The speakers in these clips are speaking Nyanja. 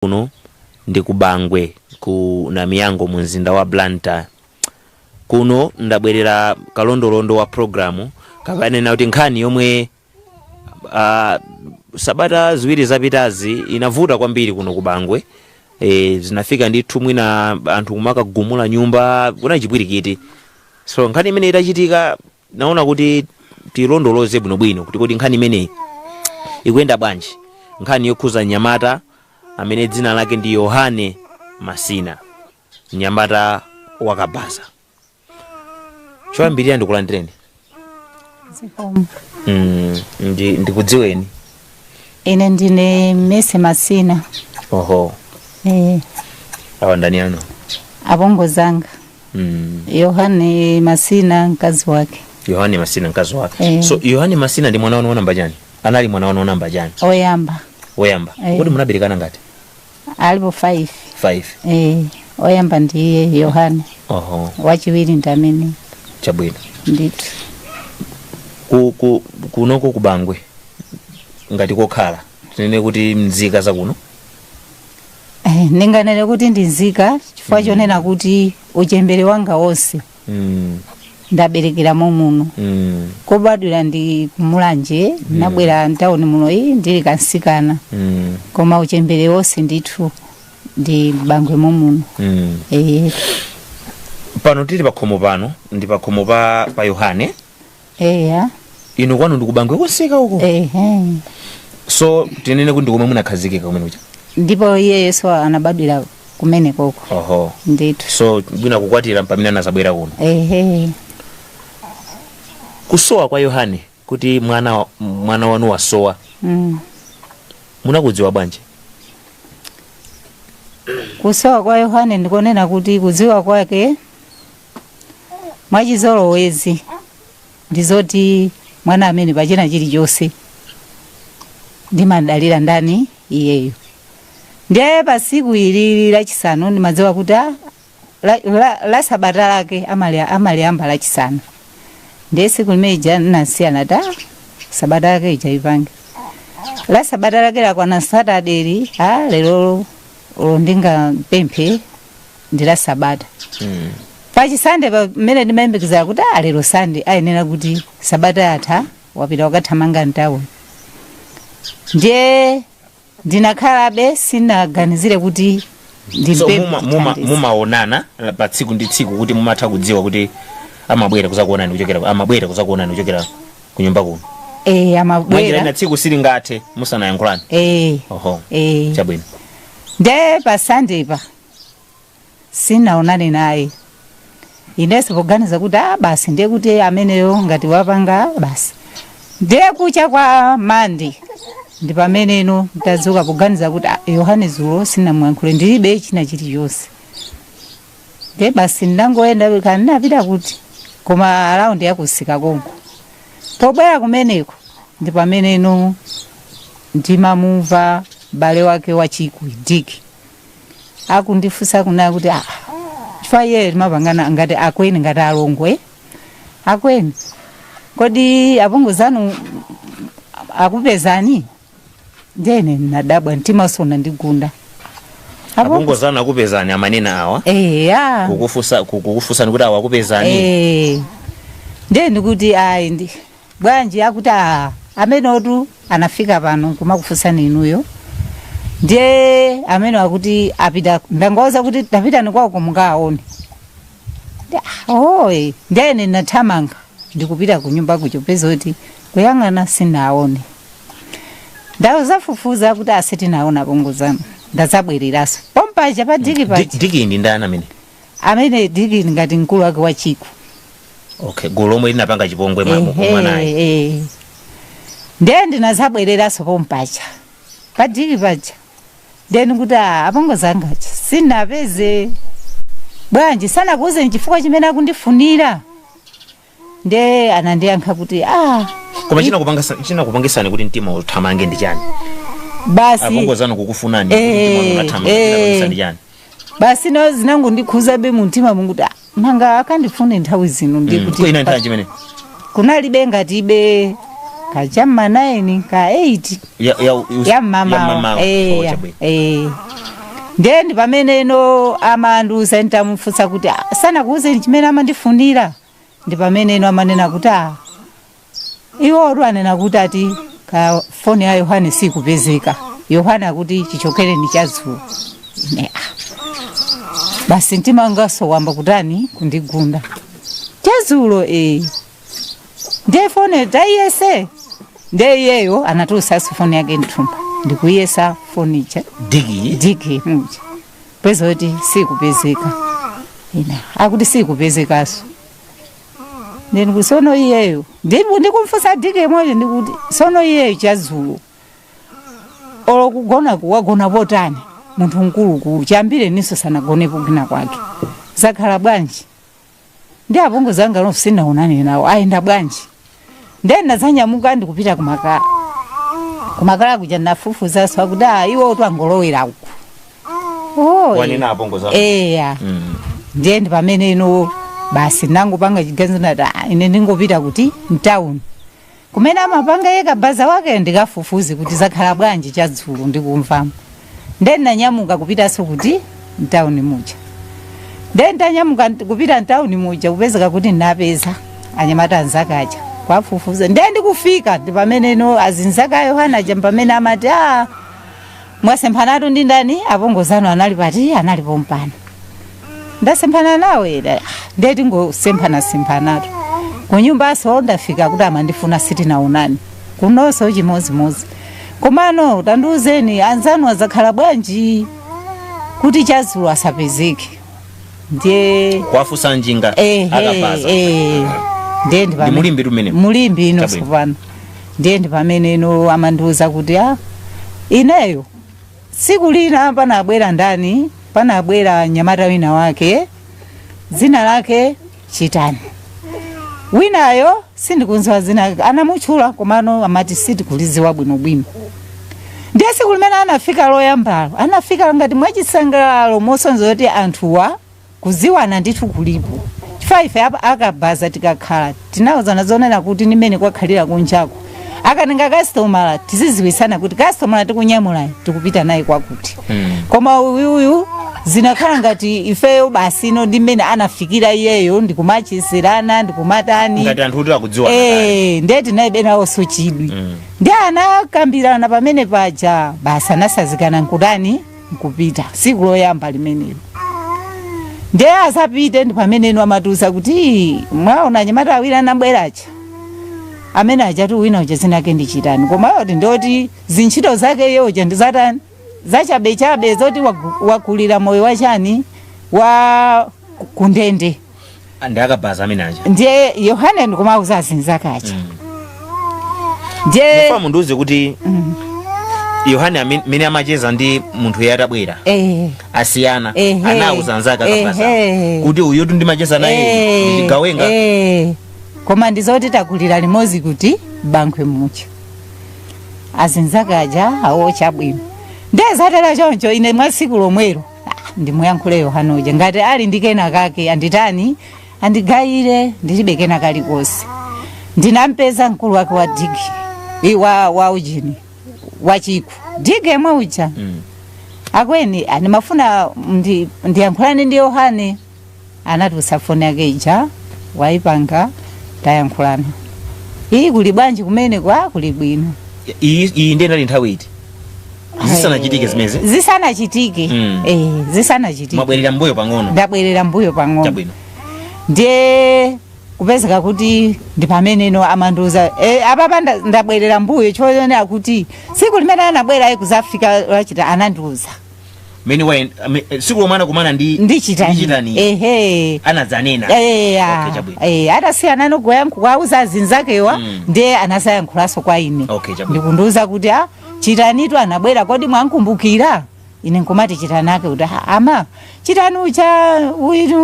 kuno ndi kubangwe na miyango mu mzinda wa Blantyre. Kuno ndabwerera kalondolondo wa programu kabanena kuti nkhani yomwe sabata ziwiri zapitazi inavuta kwambiri kuno kubangwe. Zinafika ndithu mwina anthu kumakagumula nyumba kuna chipwirikiti. So nkhani imene itachitika naona kuti tilondoloze bwinobwino kuti nkhani imene ikuyenda bwanji. Nkhani yokhuza Mnyamata amene dzina lake ndi Yohane Masina, Mnyamata wa Kabaza. Choyambirira ndikulandireni. Ndikudziweni. Ine ndine Mese Masina. Oho. Awa ndani ano? Abongo zanga. Yohane Masina mkazi wake. Yohane Masina mkazi wake. So Yohane Masina ndi mwana wanu namba jani? Anali mwana wanu namba jani? Oyamba. Kodi munaberikana ngati? Alipo 5. 5. Oyamba ndiye Yohane. Oho. Wachiwiri ndamene. Chabwino. Ndithu. Kunoko kubangwe ngati kokhala tinene kuti mzika za kuno. Ninganene kuti ndinzika chifukwa chonena kuti uchembere wanga wonse ndaberekera muno. Kobadwira ndi kumulanje nabwera ntawuni muno ndili kansikana. Koma uchembere wonse ndithu ndi bangwe muno. Pano tili pakhomo pano ndi pakhomo pa Yohane. Inu kwanu ndikubangwe koseka uko. So tinene kuti ndikomwe munakhazikika kumene kucha. Ndipo Yesu anabadwira kumene koko. Oho. Ndithu. So bwina kukwatira pamene anazabwera kuno. Kusowa kwa Yohane kuti mwana wanu wasowa. Munakudziwa bwanji? Kusowa kwa Yohane ndikonena kuti kudziwa kwake mwachizolowezi ndizoti mwana amene pachina chilichonse ndimadalira ndani iyeyo. Ndiye pasiku ili lachisanu ndimadziwa kuti la sabata lake amaliamba lachisanu. Ndiye siku limene nasiyana sabata lake ichaipange. La sabata lake lakwana Saturday lero ndinga pemphe ndila sabata. Pachisande pamene ndimayembekeza kuti lero Sunday ayenera kuti sabata yatha wapita wakathamanga ntawo. Ndiye ndinakhalabe sinaganizire kuti ndimpe. Mumaonana pa tsiku ndi tsiku kuti mumatha kudziwa kuti amabwera kuzakuonani kuchokera ku nyumba kuno. Amabwera. Na tsiku sili ngathe musanayankhulani. Oho. Chabwino. Ndiye pa Sunday pa sinaonane naye. Inesi poganiza kuti basi ndiye kuti ameneyo ngati wapanga basi. Ndiye kucha kwa Monday ndi pamene ino ndazuka kuganiza kuti Yohane zulo sinamwankhule ndilibe china chilichonse. Ndiye basi ndangoenda kanapita kuti koma around yakusika konko. Pobwera kumeneko ndi pamene ino ndimamuva bale wake wachiku Diki akundifusa kuna kuti chifukwa iye mapangana ngati akweni ngati alongwe akweni. Kodi abongo zanu akupezani? Ndene nadabwa ntimasona ndigunda. Abongo zanu akupezani amanena awa? Kukufusa kuti awa akupezani? Ndiye ndikuti ndi bwanji akuti amene otu anafika pano kumakufusani inuyo. Ndiye amene akuti apita ndangoza kuti tapita nikwako mungaone. Ndiye ninathamanga ndikupita ku nyumba kucho pezoti kuyang'ana sinaone. Ndawo zafufuza kuti aseti naona bongo zanu. Ndazabwereraso. Pompaja pa Diki paja. Diki ndi ndani amene? Amene Diki ngati mkulu wake wachiku. Okay, golomwe linapanga chipongwe mwanayi. Ndiye ndinazabwereraso pompaja. Pa Diki paja. Ndiye ndikuti abongo zangachi sinapeze. Bwanji sana kuze nchifukwa chimene akundifunira. Ndiye anandiyankha kuti koma china kupangisani kuti mtima uthamange ndi chani? Basi abongo zanu kukufunani kuti mtima unathamange ndi chani? Basi no zinangu ndikhuza be mtima munguti manga akandifune nthawi zino ndi kuti ina nthawi chimene kunalibe ngati ibe kachama 9 ka 8 ya mama. Ndi pamene ino amanduza ntamufunsa kuti sana kuuze chimene amandifunira. Ndi pamene ino amanena kuti iwo anena kuti ati ka foni ya Yohane sikupezeka. Yohane akuti chichokere ni chadzulo. Basi mtima ngaso wamba kutani kundigunda. Chadzulo ndiye foni taiyese. Ndiye yeyo anatusa foni yake nthumba. Ndikuyesa foni cha digi mucha. Pesa kuti sikupezeka. Akuti sikupezekaso. Ndi sono iyeyo. Ndikumfusa digi moyo ndikuti sono iyeyo chadzulo. Olo kugona kuwagona potani. Munthu mkulu chambire niso sanagonepo kina kwake. Zakhala bwanji. Ndi apungu zanga lofisina unani nawo aenda bwanji. Ndenda zanyamuka ndikupita kumakala. Kumakala kuja nafufuza swakuda iwo twangolowera uku. Wanena apungu zanga. Ndi pamene ino basi nangu panga chiganzo nata ine ndingopita kuti mtown. Kumene Amapanga ye Kabaza wake ndikafufuze kuti zakhala bwanji chadzulo ndikumvamu. Ndenda nyamuka kupita so kuti mtown muja. Ndenda nyamuka kupita mtown muja kupezeka kuti napeza anyamata anzakaja. Kwafufuza ndendi kufika ndi pamene no azinzaka Yohana pamene amati mwasemphanato ndi ndani apongozano anali pati anali pompana. Ndasempana nawe ndeti ngosemphanato. Kunyumba so ndafika kuti amandifuna siti na unani. Kunoso chimodzimodzi. Komano tanduzeni anzanu azakhala bwanji kuti chadzulo asapezeke. Ndiye kwafusa njinga akabaza. Ndiye pamene mulimbi tumene. Mulimbi ino sopano. Ndiye pamene ino amanduza kuti ineyo siku lina panabwera ndani panabwera nyamata wina wake dzina lake Chitani. Winayo sindikunziwa dzina anamutchula komano amati sitikuliziwa bwinobwino. Ndiye siku limene anafika loyambalo anafika ngati mwachisangalalo mosonza kuti anthuwa kuziwana ndithu kulipo. Chifaife Akabaza tikakhala tinawuzana zonena kuti nimene kwakhalira kunjako. Akatenga Kasitomala tiziziwisana kuti Kasitomala tikunyamula tikupita naye kwakuti. Koma uyu zinakhala ngati ifeyo basi ino ndimene anafikira iyeyo ndikumachisirana ndikumatani. Ngati anthu kuti akudziwa. Ndeti naye benawo sochidwi. Ndi anakambirana pamene paja basi anasazikana nkutani nkupita siku loyamba limenelo. Ndiye asapite ndi pamene ino amatusa kuti mwaona nyamata awiri anabweracha. Amene ajatu wina uja zinake ndi Chitani. Koma yoti ndoti zinchito zake yoja ndizatani zachabe zoti wakulira moyo wachani wa kundende. Ndi Akabaza amene aja. Ndiye Yohane ndikumauza azinzakacha. Ndiye Mufamu nduze kuti Yohane amene amacheza ndi munthu yatabwera. Asiyana anauza anzaka Akabaza kuti uyo ndimacheza naye ndigawenga. Koma ndizoti takulira limozi kuti bankwe mucha. Azinzakaja awo chabwino. Ndezatera choncho ine mwasiku lomwero ndimuyankhule Yohane uja ngati ali ndikena kake anditani andigayire ndilibekena kalikosi. Ndinampeza mkulu wake wa digi wa ujini wachiku dige mwaucha. Akweni animafuna ndiyankhulane ndi Yohane anatusa foni yake ija waipanga tayankhulana. Iyi kuli bwanji kumene kwa kuli bwino. Iyi ndiye nali nthawi iti. Zisanachitike zimeze. Zisanachitike. Zisanachitike. Mwabwerera mbuyo pang'ono. Ndabwerera mbuyo pang'ono. Chabwino. Ndiye kupezeka kuti ndi pamene no amanduza apapa ndabwerera mbuyo choyonera kuti siku limene anabwera kuzafika lachita ananduza. Meni wa siku lomwana kumana ndi Chitani. Anadzanena. Okay, chabwino. Atasiyana no kuwauza azinzakewa ndiye anasayankhulaso kwa ine. Okay, chabwino. Ndikunduza kuti Chitanitu anabwera kodi mwankumbukira. Ine nkomati Chitani ake kuti ama Chitani ucha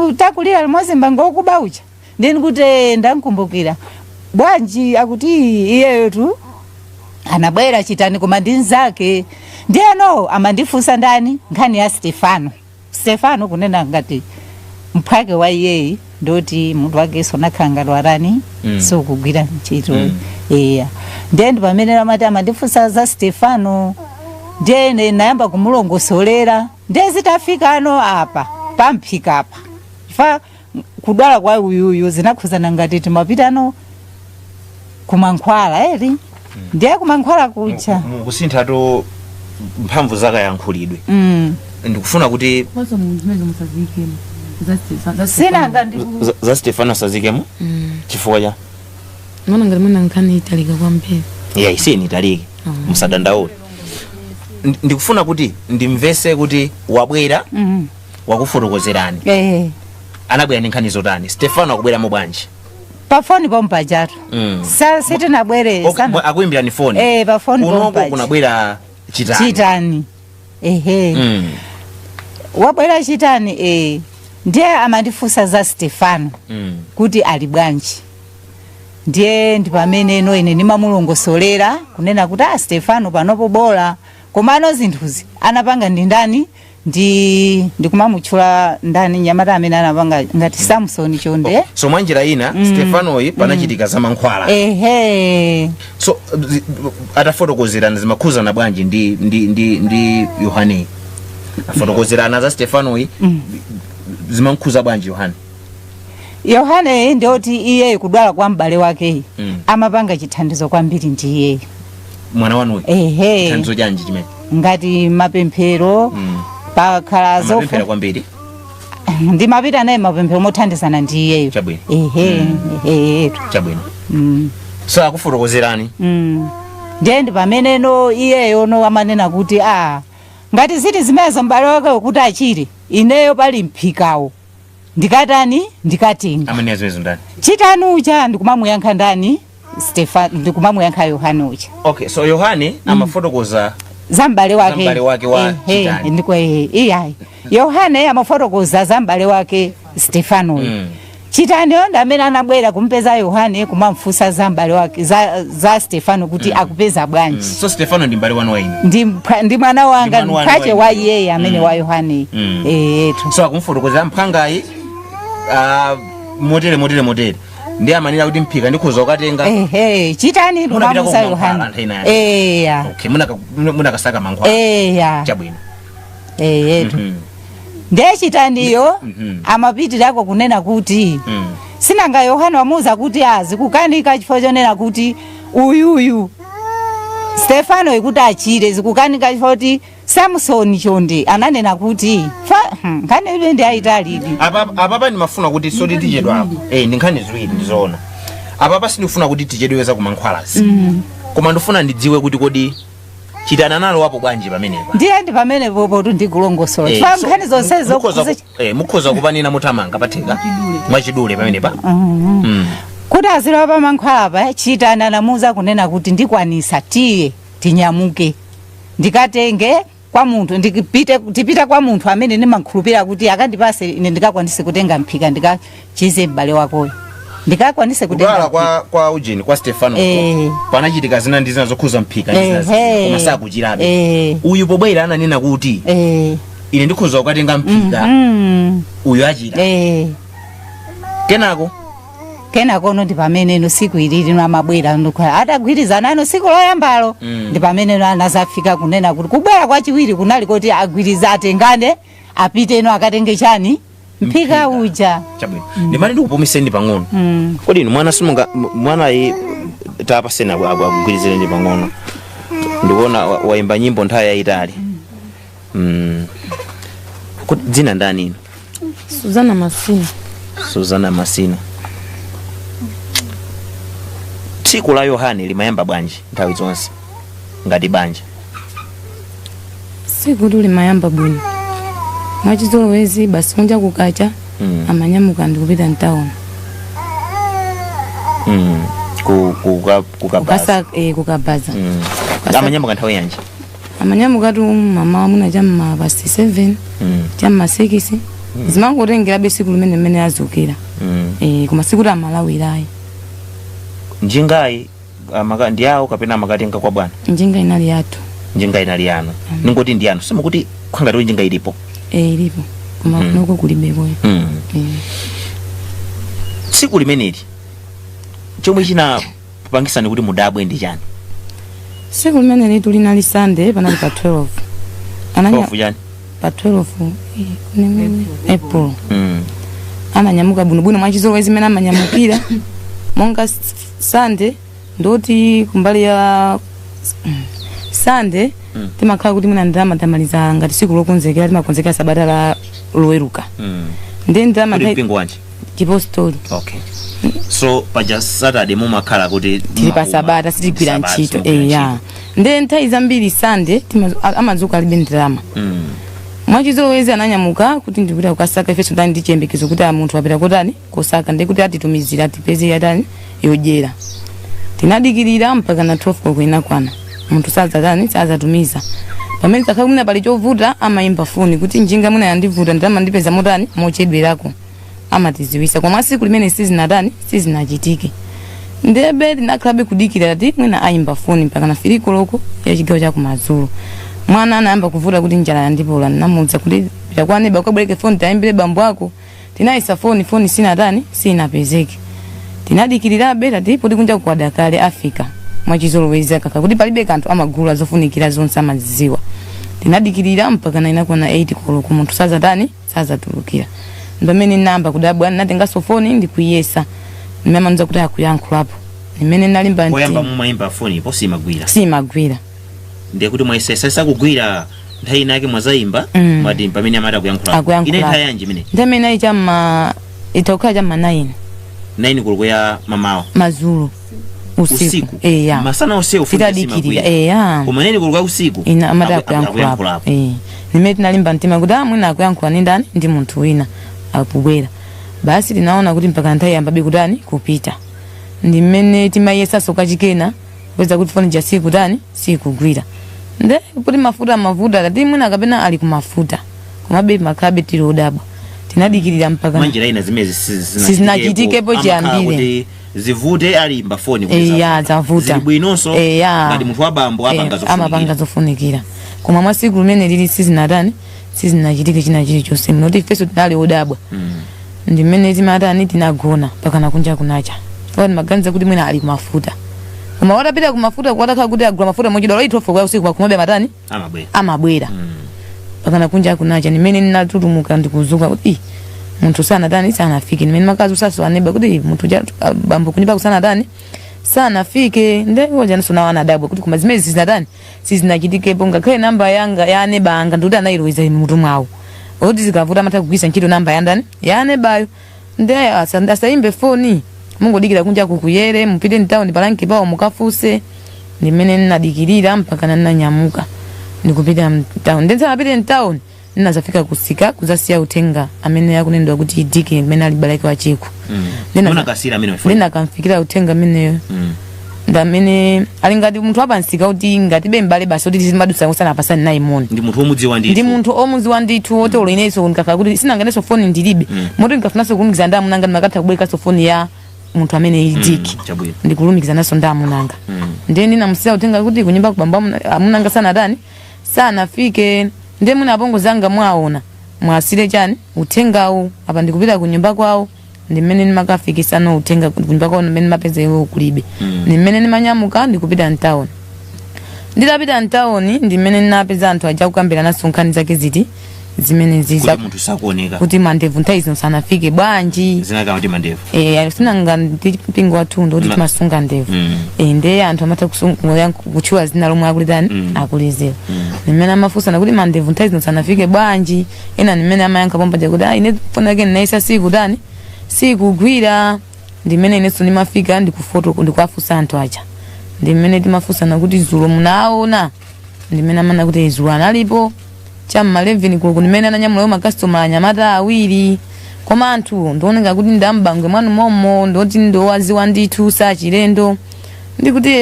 utakulira limozi mbango kuba ucha. Ndeni kuti ndankumbukira. Bwanji akuti iyeyo tu anabwera Chitani koma ndinzake. Ndiye no amandifusa ndani nkhani ya Stefano kunena ngati mphwake wa iyeyi ndoti munthu wake sonakhala lwarani so kugwira ntchito. Ndiye ndi pamene amati amandifusa za Stefano ndiye nayamba kumulongosolera ndiye zitafika ano apa pamphika apa fa kudwala kwa uyuyu zinakhuzana ngati timapitano kumankhwala eri ndiye kumankhwala kucha kusinthato mphamvu zakayankhulidwe ndikufuna kuti za Stefano sazikemo chifukwa cha Mwana ngati mwana Nkhani italika kwambiri. Isini italike musadandaule. Ndikufuna kuti ndimvese kuti wabwera wakufotokozerani. Anabwera ndi nkhani zotani? Stefano akubwera mu bwanji? Pa phone pompa jatu. Siti nabwere sana. Akuimbira ni phone. Pa phone pompa. Unoko kunabwera chitani. Wabwera chitani ndiye amandifusa za Stefano kuti ali bwanji. Ndiye ndipamene ine nimamulongosolera kunena kuti Stefano panopo bola komano zinthuzi anapanga ndi ndani ndikumamutchula ndani Mnyamata amene anapanga ngati Samson chonde. So mwanjira ina Stefano yi panachitika za mankhwala. So atafotokozerana zimakhuzana bwanji ndi Yohane. Afotokozerana za Stefano yi zimankhuza bwanji Yohane ndioti iye kudwala kwa m'bale wake amapanga chithandizo kwambiri ndiye mwana wanu chithandizo chanji chimene ngati mapemphero pakhala zofu mapemphero kwambiri ndimapita naye mapemphero mothandizana ndiyeyo chabwino chabwino so akufotokozerani ndiye ndipameneno iyeyo no amanena kuti ngati ziti zimezo m'bale wake kuti achire ineyo pali mphikawo ndikatani ndikatenga amene aziwezo ndani chitani ucha ndikumamuyankha ndani Stefano ndikumamuyankha Yohane ucha. Okay, so Yohane amafotokoza za m'bale wake wa chitani ndiko Yohane amafotokoza za m'bale wake Stefano chitani onda amene anabwera kumpeza Yohane kumamfusa za m'bale wake za Stefano kuti akupeza bwanji. So Stefano ndi m'bale wanu waini ndi mwana wanga mpache wa yeye amene wa Yohane so akumfotokoza mphangayi motere ndi amanira kuti mphika ndikhoza ukatenga chitani lumamusa Yohane okay munakasaka mankhwala chabwino ndiye chitaniyo amapitirako kunena kuti sinanga Yohane wamuza kuti zikukanika chifukwa chonena kuti uyuyu Stefano ikuti achire zikukanika chifukwa kuti Samson chonde ananena kuti nkhani ibe ndi aitalidi apapa ndimafuna kuti soti tichedwa apo ndi nkhani ziwiri ndizoona apapa sindikufuna kuti tichedweza kumankhwalazi koma ndifuna ndidziwe kuti kodi chitana nalo wapo bwanji pamenepa ndiye ndi pamenepo poto ndikulongosola nkhani zonsezo mukhoza kupanena mutamanga patheka mwachidule pamenepa kuti azira pa mankhwala chitana namuza kunena kuti ndikwanisa tiye tinyamuke ndikatenge kwa munthu ndipita kwa munthu amene ndimankhulupira kuti akandipase ine ndikakwanise kutenga mphika ndikachize m'bale wakoyo ndikakwanise kutenga kwa ujeni kwa Stefano panachitika zina ndi zina zokhuza mphika koma sakuchirabe uyu pobwera ananena kuti ine ndikhoza kukatenga mphika uyu achira kenako no ndi pamene siku ilili no amabwera ndikhala atagwirizana no siku loyambalo ndi pamene anazafika kunena kuti kubwera kwa chiwiri kunali kuti agwiriza atengane apite no akatenge chani mphika uja chabwino ndimani ndikupomiseni pang'ono kodi inu mwana simunga mwana tapasena agwirizireni pang'ono ndikuona waimba nyimbo nthawi yayitali kuti dzina ndani inu Suzana Masina tsiku la Yohane limayamba bwanji nthawi zonse ngati banja siku limayamba bwino mwachizolowezi basi kunja kukacha amanyamuka ndikupita mtaona kukabaza amanyamuka nthawi yanji amanyamuka tu mama wamuna chamma past 7 chamma 6 zimangotengera siku limene azukira koma siku la MALAWI layi njingayi ndi awo kapena makatenga kwa bwana njinga inali yathu njinga inali yanu ningoti ndi yanu sema kuti khangati njinga ilipo ilipo koma kunoko kulibeko siku limeneli chomwe china pangisani kuti mudabwe ndi chani siku limene litu linali Sunday panali pa 12 yani pa 12 April ananyamuka bwinobwino mwachizolowezi mene amanyamukira monga Sunday ndoti kumbali ya Sunday timakhala kuti mwina ndalama tamaliza ngati siku lokonzekera timakonzekera sabata la loweruka ndi ndalama mpingo wanje chipostoli. Okay. So paja Saturday mumakhala kuti tili pa sabata sitigwira ntchito ya ndi nthawi zambiri Sunday amazuka alibe ndalama mwachizolowezi ananyamuka kuti ndipita kukasaka ifeso tani ndi chiyembekezo kuti munthu apita kotani kusaka ndi kuti atitumizira atipeze yatani yodyera. Tinadikirira mpaka na 12 kokwena kwana munthu sazatumiza pamene takhala mwina pali chovuta amayimba foni kuti njinga mwina yandivuta ndalama ndipeza motani mochedwerako amatiziwisa koma siku limene sizinachitike ndebe tinakhala kudikira ati mwina ayimba foni mpaka na 3 koloko ya chigawo cha kumadzulo mwana anayamba kuvuta kuti njala yandipola namuza kuti yakwane bakabweleke foni tayimbire bambo ako tinayisa foni sinapezeke tinadikirira beta tipo tikunja kwa Dakar Africa mwachizolowezi kaka kuti palibe kanthu amagulu azofunikira zonse amaziziwa tinadikirira mpaka na inakwana 8 koloko munthu sazatulukira ndamene namba kudabwa natenga foni ndikuyesa nimemanza kuti akuyankhulapo nimene nalimba nti koyamba mumayimba foni ipo simagwira ndiye kuti mwaisesa kugwira nthawi inake mwazayimba mwati pamene amata kuyankhulapo ine nthawi yanji mene ndamene ichama itokhala chama 9 koloko ya mamawa mazulu usiku ya masana ose ufika dikirira ya kumaneni koloko usiku ina amata kuyankhulapo nimene tinalimba mtima kuti mwina akuyankhula ni ndani ndi munthu wina akubwera basi tinaona kuti mpaka nthawi yambabe kutani kupita ndimene timayesa soka chikena kweza kuti foni jasiku tani sikugwira nde kuti mafuta tati mwina kapena ali kumafuta komabe makabe tilodabwa tinadikirira mpaka manjira ina zimezi sizinachitikepo chiyambire zivute alimba foni ya zavuta zibwinonso ngati munthu wabambo amapanga zofunikira koma mwasiku limene lili sizinachitike china chilichonse mnoti ifeso tinali odabwa ndimene timatani tinagona paka nakunja kunacha kwa maganiza kuti mwina ali kumafuta koma watapita kumafuta kwatakhala kuti agula mafuta mochidwa loitofo kwa usiku kumabe matani amabwera paka nakunja kunacha nimene ninatutumuka ndikuzuka kuti munthu sanafike nimene makazi usaso aneba kuti munthu bambo kunipa kusana sanafike ndewo jana sona wana dabwa kuti kuma zimezi sizinachitikepo ngakhale namba yanga ya aneba anga ndikuti anayiloweza mutu mwawo oti zikavuta amata kugwisa ntchito namba ya anebayo nde asayimbe foni mungodikira kunja kukuyere mupite mtown palanki pawo mukafuse ndimene ninadikirira mpaka nanyamuka ndikupita mtown ndenza napite mtown ninazafika kusika kuzasiya utenga amene yakunendwa kuti idike amene alibalaki wachiku ndina kamfikira utenga amene ndamene alingati munthu apansika kuti ngati bembale basi kuti tizimadusa kusana pasani nayi moni ndi munthu omudziwa ndithu oti oloineso nkakhala kuti sinanganeso foni ndilibe moti nkafunaso kulumikiza ndamunanga ndimakatha kubwerekaso foni ya munthu amene idiki ndikulumikiza naso ndamunanga ndiye ndinamusiya utenga kuti kunyumba kubamba amunanga sanafike ndiye mwina apongo zanga mwaona mwasire chani utengawo apa ndikupita kunyumba kwawo ndimene nimakafikisana utenga kunyumba kwawo ndimene mapeza iwo kulibe ndimene nimanyamuka ndikupita mtown nditapita mtown ndimene ninapeza anthu aja kukambira naso nkhani zake ziti zimene ziza kuti mandevu nthawi zino sanafike bwanji sinanga mpingo wathu ndoti timasunga ndevu ndiye anthu amata kutchula zina lomwe akulitani akulizera nimene amafusana kuti mandevu nthawi zino sanafike bwanji ena nimene amayankha pompa kuti ine foni yake ndinayisa sikugwira ndimene ineso ndimafika ndikuwafusa anthu aja ndimene timafusana kuti zulo munaona ndimene amana kuti zulo analipo chamma 11 kuko nimene ananyamula makastomala anyamata awiri koma anthu ndioneka kuti ndambangwe mwanu momo ndoti ndowaziwa ndithu sachilendo ndikuti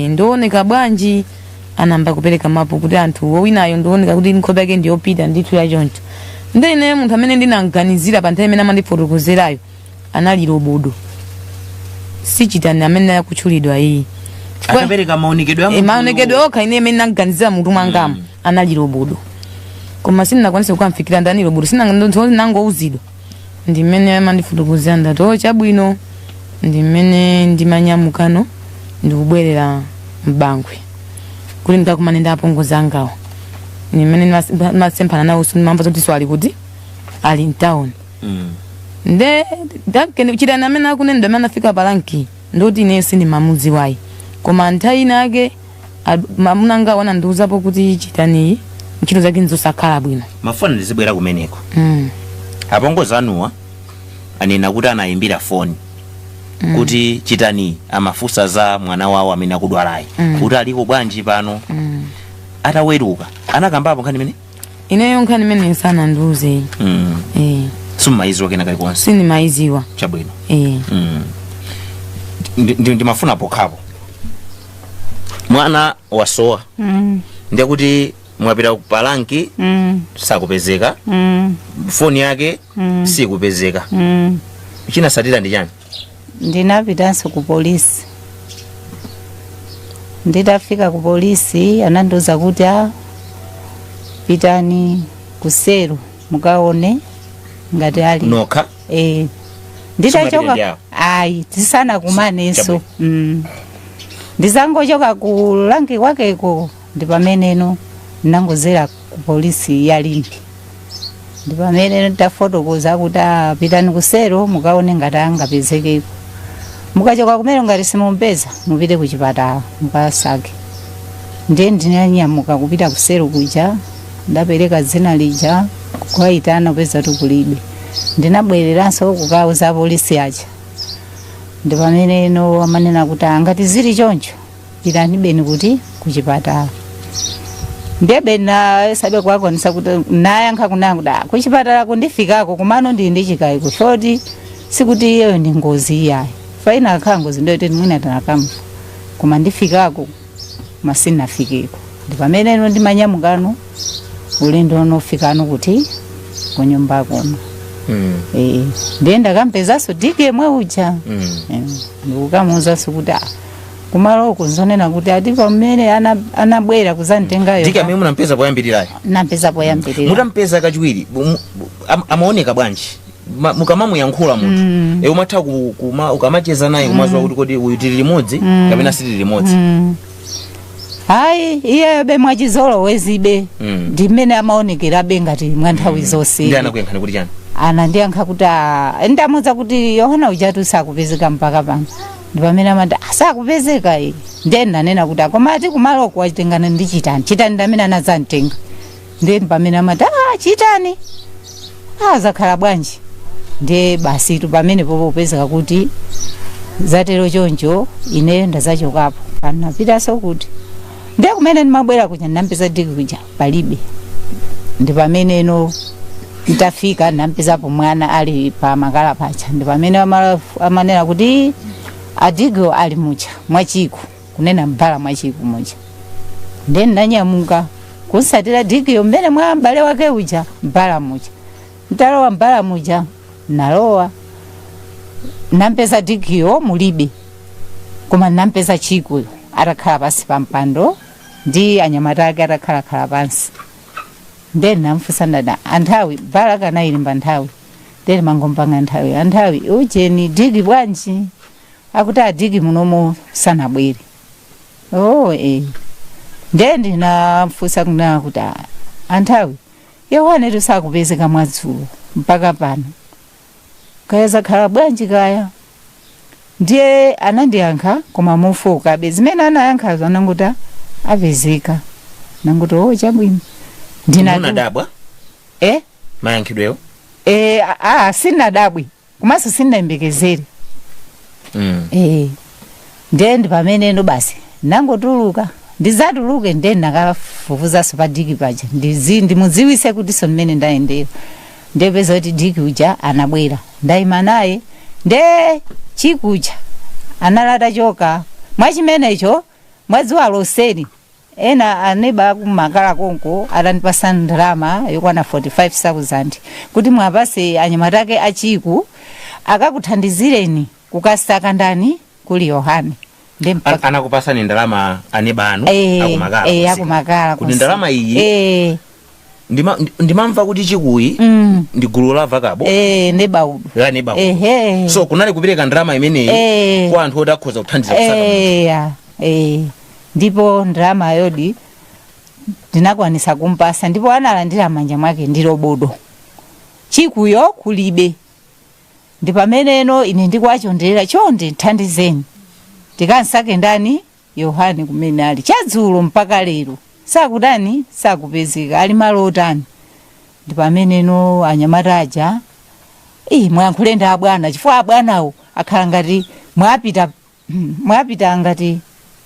ndioneka bwanji anamba kupereka mapu kuti anthu winayo ndioneka kuti nkhope yake ndiyopita ndithu yachoncho ndine munthu amene ndinaganizira pa nthawi imene amandifotokozerayo anali robodo sichitani amene akutchulidwa iyi akapereka maonekedwe okha ine imene naganizira mutu mwangamo anali robodo koma sinakwanisa kukamfikira ndani robodo sinangouzidwa ndimene amandifotokozera ndati chabwino ndimene ndimanyamukano ndikubwerera mbangwe kuti ndakumane ndi apongozi angawo nimene masempana nawo mamva zoti swali kuti ali mtown nde dakene chidana amene akunenda amene afika palanki ndoti ine sindi mamuzi wayi koma nthawi nake mamuna nga wana ndiuzapo kuti chitani ntchito zake nzosakhala bwino mafoni ndizibwera kumeneko apongozi anuwa anena kuti anayimbira foni kuti chitani amafusa za mwana wawo amene akudwalayi kuti aliko bwanji pano ataweruka anakambapo nkhani imene ineyo nkhani imene sana ndiuze summayiziwa kena kalikonse sini maiziwa chabwino ndimafuna pokhapo mwana wasowa ndiye kuti mwapita palanki sakupezeka foni yake sikupezeka chinasatira ndi chani ndinapitanso ku polisi nditafika ku polisi anandiuza kuti pitani kusero mukaone ngati ali nokha nditachoka ayi tisana kumaneso ndizangochoka ku lanki kwakeko ndipameneno ndinangozera ku polisi yalimbi ndipameneno tafotokoza kuti pitani kusero mukaone ngati angapezekeko mukachoka kumene ngati simumpeza mupite ku chipatala mukasake ndiye ndinanyamuka kupita kusero kuja ndapereka dzina lija kukaitana kupeza tukulibe ndinabwereranso kukauza polisi aja ndipameneno amanena kuti ngati zili choncho pitani beni kuti kuchipatala ndiye beni sabe kwakonesa kuti nayankha kunangu kuchipatala kundifikako kumano ndili ndi chikayiko choti sikuti iyo ndi ngozi iyayi faina akhala ngozi ndoyoti mwina tanakamva koma ndifikako masinafikeko ndipameneno ndimanyamukano ulendo unofikano kuti kunyumba kuno ndiye ndakampezaso diki yemwe uja ndikukamuuzaso kuti kumaloko nzonena kuti ati pamene anabwera kuzanditengayo diki amene munampeza poyambirirayo nampeza poyambirira mutampeza kachiwiri amaoneka bwanji mukamamuyankhula munthu umatha ukamacheza naye kumazwa kuti kodi uyu tili limodzi kapena sitili limodzi hayi iyeyo be mwachizolo wezibe ndimene amaonekerabe ngati mwa nthawi zonse ndi anakuyankhani kuti chani anandiyankha kuti ndamudza kuti yohana ujatu sakupezeka mpaka pano ndipamene amati sakupezeka ndiye ndanena kuti koma ati kumaloko wachitengana ndi chitani ndamene anadzanditenga ndiye pamene amati chitani zakhala bwanji ndiye basi pamene popopezeka kuti zatero choncho ineyo ndazachokapo panapitanso kuti ndiye kumene ndimabwera kuja ndampeza diki kuja palibe ndi pameneno nditafika ndampezapo mwana ali pa makala pacha ndi pamene amanena kuti adigo ali mucha mwachiko kunena mbala mwachiko mucha ndiye ndanyamuka kunsatira digiyo mmene mwa mbale wake uja mbala mucha ndalowa mbala muja nalowa nampeza digiyo mulibe koma nampeza chiko atakhala pasi pa mpando ndi anyamata ake atakhala pansi ndiye namfusa ndada anthawi mbala kana ili mbanthawi ndiye mangompanga anthawi ujeni digi bwanji akuti adigi munomo sanabwere ndiye ndinamfusa kuna kuti anthawi yohane tusakupezeka mwadzulo mpaka pano kaya zakhala bwanji kaya ndiye anandiyankha koma mofokabe zimene anayankhazo ananguti apezeka nanguti chabwino ndinadabwa mayankhidweyo sinadabwi komanso sinayembekezere ndiye ndi pameneno basi nangotuluka ndizatuluke ndiye ndakafufuzaso pa diki paja ndimudziwise kutiso mmene ndayendera ndiye peza kuti diki uja anabwera ndayima naye ndiye chikuja analata choka mwachimenecho mwezi wa loseri ena aneba kumakala konko atandipasa ndalama yokwana 45,000 kuti mwapase anyamata ake achiku akakuthandizireni kukasaka ndani kuli Yohane anakupasani ndalama aneba anu akumakala kuti ndalama iyi ndimamva kuti chikuyi ndi gulu la vakabo nebaudu so kunali kupereka ndalama imeneyi kwa anthu oti akhoza kuthandiza kusaka ndipo ndalama yodi ndinakwanisa kumpasa, ndipo analandira manja mwake ndilo bodo chikuyo kulibe. Ndi pameneno ine ndikwachonderera chonde thandizeni tikansake ndani Yohani kumene ali chadzulo mpaka lero sakudani sakupezeka ali malo otani. Ndi pameneno anyamata aja mwayankhule ndi abwana chifukwa abwanawo akhala ngati mwapita ngati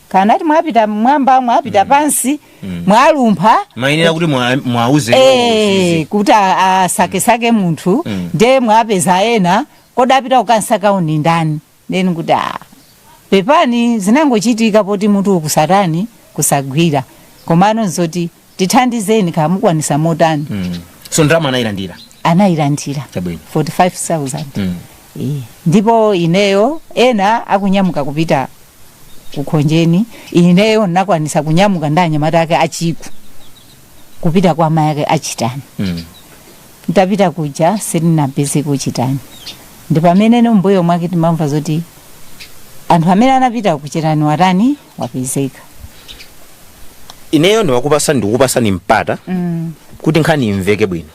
kanati mwapita mwamba mwapita pansi mwalumpha mayenera kuti mwauze kuti asake munthu nde mwapeza ena kodapita ukansaka uni ndani then kuti pepani zinangochitika poti munthu kusatani kusagwira komano nzoti tithandizeni kamukwanisa motani. So ndalama anayilandira 45,000. Ndipo ineyo ena akunyamuka kupita kukhonjeni, ineyo nakwanisa kunyamuka ndanyamata ake achiku kupita kwa mai ake achitani. Ndapita kuja sininapeze kuchitani. Ndipo pamene mbuyo mwake timamva zoti anthu amene anapita kuchitani watani wapezeka. Ineyo ndikupasani mpata kuti nkhani imveke bwino.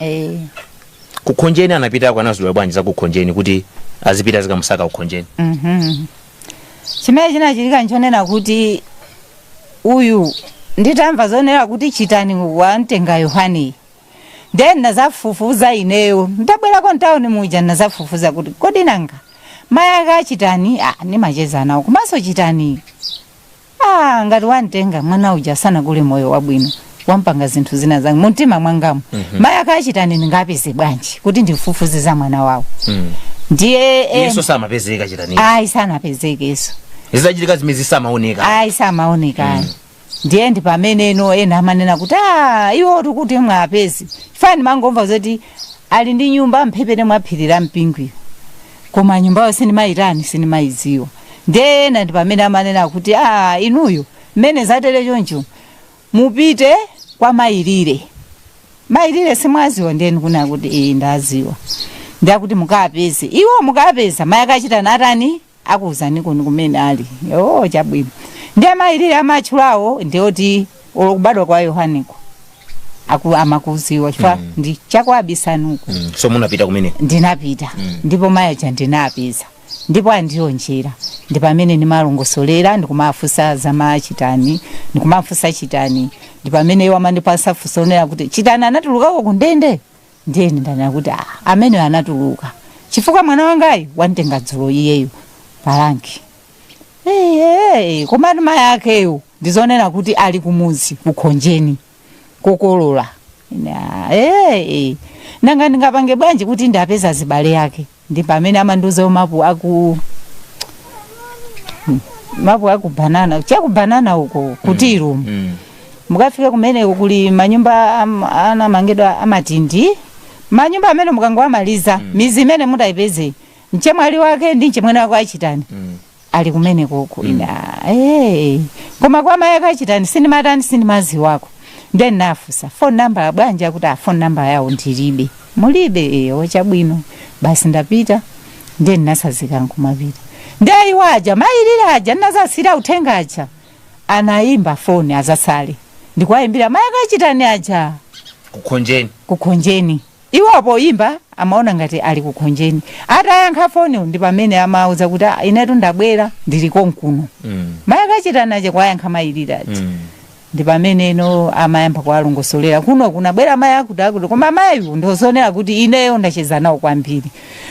Kukhonjeni anapita kwa nazula bwanji za kukhonjeni kuti azipita zikamusaka kukhonjeni. Chimene chinachitika nchonena kuti uyu nditamva zonera kuti chitani wantenga Yohani. Then nazafufuza ineyo ndabwera kwa town muja nazafufuza kuti kodi nanga maya chitani ni macheza nawo kumaso chitani ngati wantenga mwana uja sana kule moyo wabwino wampanga zinthu zina zangu muntima mwangamu. Maya kachitani ngapeze bwanji kuti ndifufuze za mwana wawo. Ndiye Yesu samapezeka chitani. Sanapezeka Yesu. Izachitika zimezi samaoneka. Samaoneka. Ndiye ndi pameneno ena amanena kuti iwo tukuti mwapezi. Fani mangomva zoti ali ndi nyumba mphepete mwaphirira mpingwi. Koma nyumbayo sinimayiziwa. Ndiye ena ndi pamene amanena kuti inuyo mmene zatele choncho mupite kwa Mailire. Mailire simwaziwa ndiye nkuna kuti ndaziwa. Ndakuti mukapeze. Iwo mukapeza maya kachitani atani akuzani kumene ali. Chabwino. Ndiye Mailire amachulawo ndioti olokubadwa kwa Yohaniko amakuziwa chifukwa ndi chakwabisanuko. So munapita kumene? Ndinapita. Ndipo maya cha ndinapeza. Ndipo andionjera. Ndi pamene ndimalongosolera ndikumafusa za machitani ndikumafusa chitani. Ndi pamene iwo amandipasa fusonera kuti chitani anatulukako kundende. Ndiye ndana kuti amene anatuluka chifukwa mwana wangayi wantenga dzulo iyeyo palanki. Koma maya akeyo ndizonena kuti ali kumuzi kukhonjeni kokolola. Nanga ndingapange bwanji kuti ndapeza zibale yake. Ndi pamene amanduza mapu aku banana chakubanana uko kutiru. Mukafika kumene kuli manyumba anamangedwa amatindi. Manyumba amene mukango amaliza mizi imene mutayipeze mchemwali wake ndi mchemwene wake achitani. Ali kumene koko koma kwa maya kachitani sinimazi wako. Then nafusa phone number bwanja kuti phone number yawo ndilibe. Mulibe chabwino. Basi ndapita then nasazika nkumapita. Ndai waja Mailire aja nazasira uthenga aja anaimba phone azasale ndikwayimbira maya kachitani aja kukhonjeni. Iwopo imba amaona ngati ali kukhonjeni. Atayankha phone ndi pamene amauza kuti inetu ndabwera ndili konkuno. Maya kachitani aja kwayankha Mailire aja. Ndi pamene amayamba kwalongosolera kuno kunabwera maya akuti koma mayu ndozonera kuti ineyo ndacheza nawo kwambiri.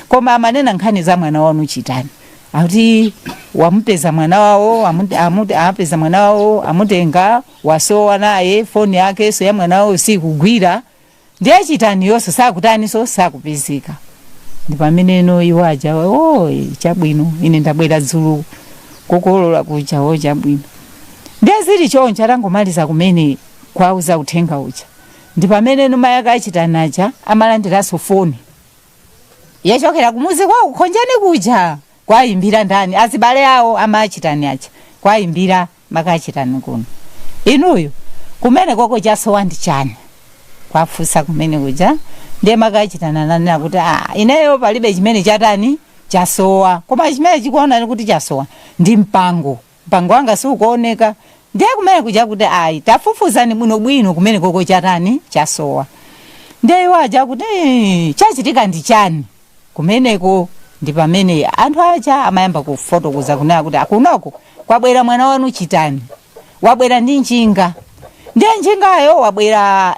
Koma amanena nkhani za mwana wanu chitani. Ati wamupeza mwana wawo amupeza mwana wawo amutenga wasowa naye phone yake so ya mwana wawo sikugwira. Ndiye chitani yonso sakutani so sakupezeka. Ndi pamene iwaja chabwino ine ndabwera dzulo kokolola kuja chabwino. Ndiye zili choncho atangomaliza kumene kwauza uthenga uja. Ndi pamene maya kachitani aja amalandiranso phone yachokera kumuzi kwa kukhonjeni kuja kwayimbira ndani azibale yawo amachitani aja kwayimbira makachitani kuno. Inuyo kumene koko chasowa ndi chani kwafusa kumene kuja ndiye makachitani ananena kuti ineyo palibe chimene chatani chasowa koma chimene chikuona kuti chasowa ndi mpango wanga sukuoneka ndiye kumene kuja kuti ayi tafufuzani bwinobwino kumene koko chatani chasowa. Ndiye iwo aja kuti chachitika ndi chani kumeneko. Ndi pamene anthu aja amayamba kufotokoza kunena kuti akunoko kwabwera mwana wanu chitani, wabwera ndi njinga. Ndiye njingayo wabwera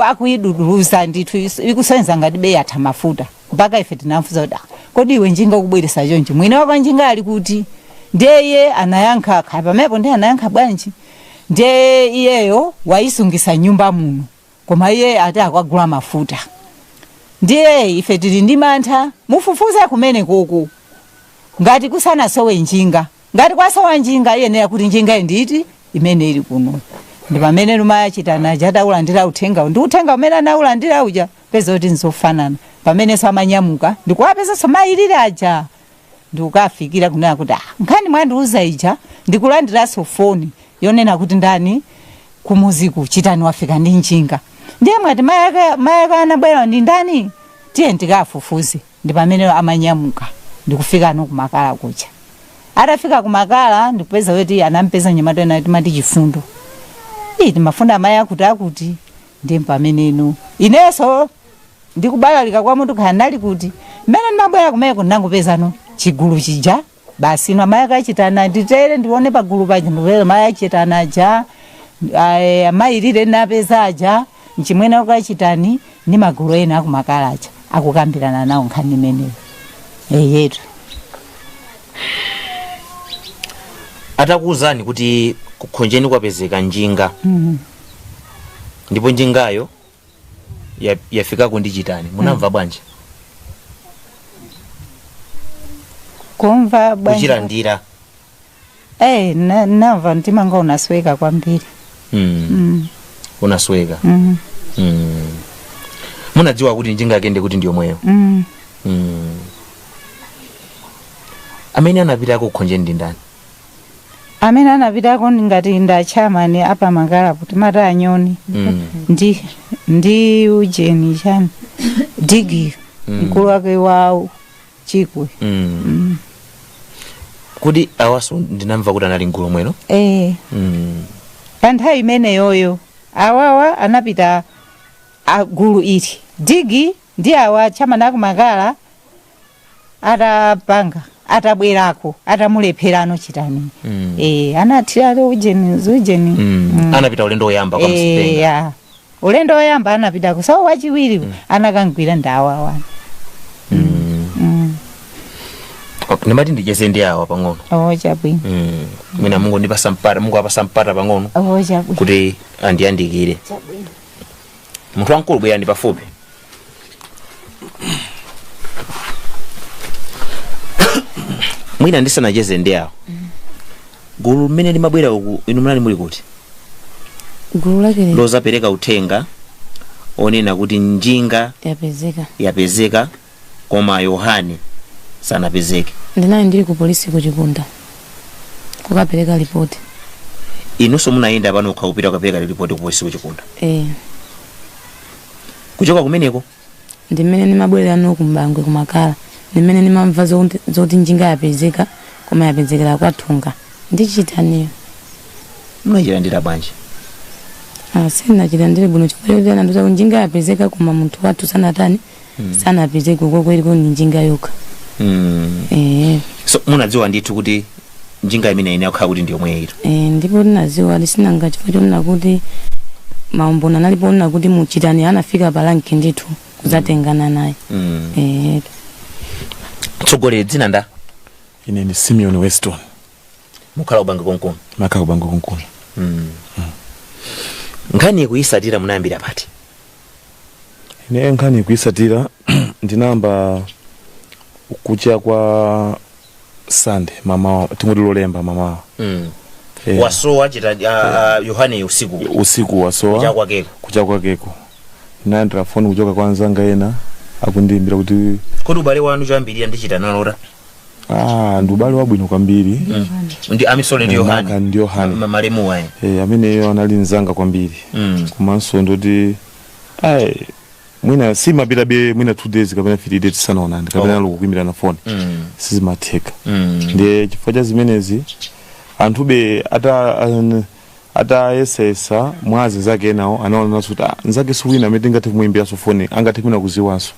akuiduduluza ndithu ikusenza ngati bei yatha mafuta mpaka ife tinamfuza kuti kodi iwe njinga kubweresa chonchi mwina wapa njinga ali kuti. Ndiye iye anayankha khala pamepo ndiye anayankha bwanji. Ndiye iyeyo waisungisa nyumba muno koma iye ati akwagula mafuta. Ndiye ife tili ndi mantha mufufuze kumene koko ngati kusanasowe njinga, ngati kwasowa njinga iyenera kuti njinga nditi imene ili kuno. Ndi pamene lumaya chitana jataulandira uthenga ndi uthenga umene anaulandira uja peza kuti nzofanana pamene samanyamuka ndikuwapeza somayilira aja ndikukafikira kunena kuti nkhani mwandiuza ija ndikulandiranso foni yonena kuti ndani kumuziku chitani wafika ndi njinga. Ndiye mwati mayaka anabwera ndi ndani tiye ndikafufuze. Ndi pamene amanyamuka ndikufika no kumakala kucha. Atafika kumakala ndikupeza kuti anampeza nyamata ena timati Chifundo. Timafunda maya kuti ndi pamene ino ineso ndikubalalika kwa munthu kanali kuti mmene ndimabwera kumeko ndangopeza no chigulu chija basi no maya kachitana nditere ndione pagulu paja ndipeza maya chitana ja amayirire napeza aja nchimwene ukachitani ni magulu ena akumakala aja akukambirana nawo nkhani imeneyo yetu. Atakuuzani kuti kukhonjeni kwapezeka njinga ndipo njingayo yafikako ndi chitani munamva bwanji? Kumva bwanji kuchilandira namva mtima nga unasweka kwambiri. Unasweka. Munadziwa kuti njinga yake ndi kuti ndiyo mweyo. Amene anapita kukhonjeni ndi ndani? Amene anapitako ngati ndachamani apa makala kuti mata anyoni ndi ujeni chani digi mkulu wake wa chikwe. Kuti awaso ndinamva kuti anali ngulu mweno. Panthawi imene yoyo awawa anapita agulu ili digi ndi awa chamani akumakala atapanga atabwerako atamulepherano chitani. Anathira ujeni anapita ulendo oyamba kwa msipenga. Ulendo oyamba anapita kusawa wachiwiri anakangwira ndawa wana. Nimati ndicheze ndi awa pang'ono. Chabwino. Mina Mungu ndipasa mpata, Mungu apasa mpata pang'ono. Chabwino. Kuti andiyandikire. Chabwino. Munthu wankulu bwera ndi pafupi. Mwina ndisanacheze ndi awo. Gulu mmene limabwera uku inu mnali muli kuti? Gulu lake lozapereka uthenga onena kuti njinga yapezeka koma Yohane sanapezeke. Ndinali ndili ku polisi ku Chikunda kukapereka ripoti. Inunso munayenda pano ukhaupita ukapereka ripoti ku polisi ku Chikunda? Kuchoka kumeneko ndimene nimabwerera no kumbangwe kumakala ndimene nimamva zoti njinga yapezeka koma yapezekera kwathunga ndichitaniyo. Munachilandira bwanji? Sinachilandire bwino chifukwa choti anandiuza kuti njinga yapezeka koma munthu wathu sanatani sanapezeke uko kweliko ndi njinga yokha. So munadziwa ndithu kuti njinga imene ine yakhala kuti ndiyo mweyo. Ndipo ndinadziwa lisinanga chifukwa chonena kuti maumboni analipo onena kuti muchitani anafika palanki ndithu kuzatengana naye. Tsogolera dzina nda? Ine ni Simeon Weston. Mukhala ubange konkono? Makhala ubange konkono. Nkhani kuyisatira munayambira pati? Ine nkhani kuyisatira ndinamba kucha kwa Sunday mama tingoti lolemba mama. Wasowa chita Yohane usiku wasowa kucha kwakeko. Nandra phone kuchoka kwa nzanga ena akundimbira kuti kodi ubale wanu chambirira ndichita nalora? Ndubale wabwino kwambiri. Ndi amisole ndi Yohane. Ndi Yohane. Malemu wae. Amene yo anali nzanga kwambiri. Kumanso ndoti mwina si mapita be mwina 2 days kapena 3 days sanaona kapena lokuimbira na phone. Sizimatheka. Ndiye chifukwa cha zimenezi anthu be atayesesa mwazi zake nawo anaona kuti nzake siwina amene ngati kumuimbira so foni angati mwina kuziwanso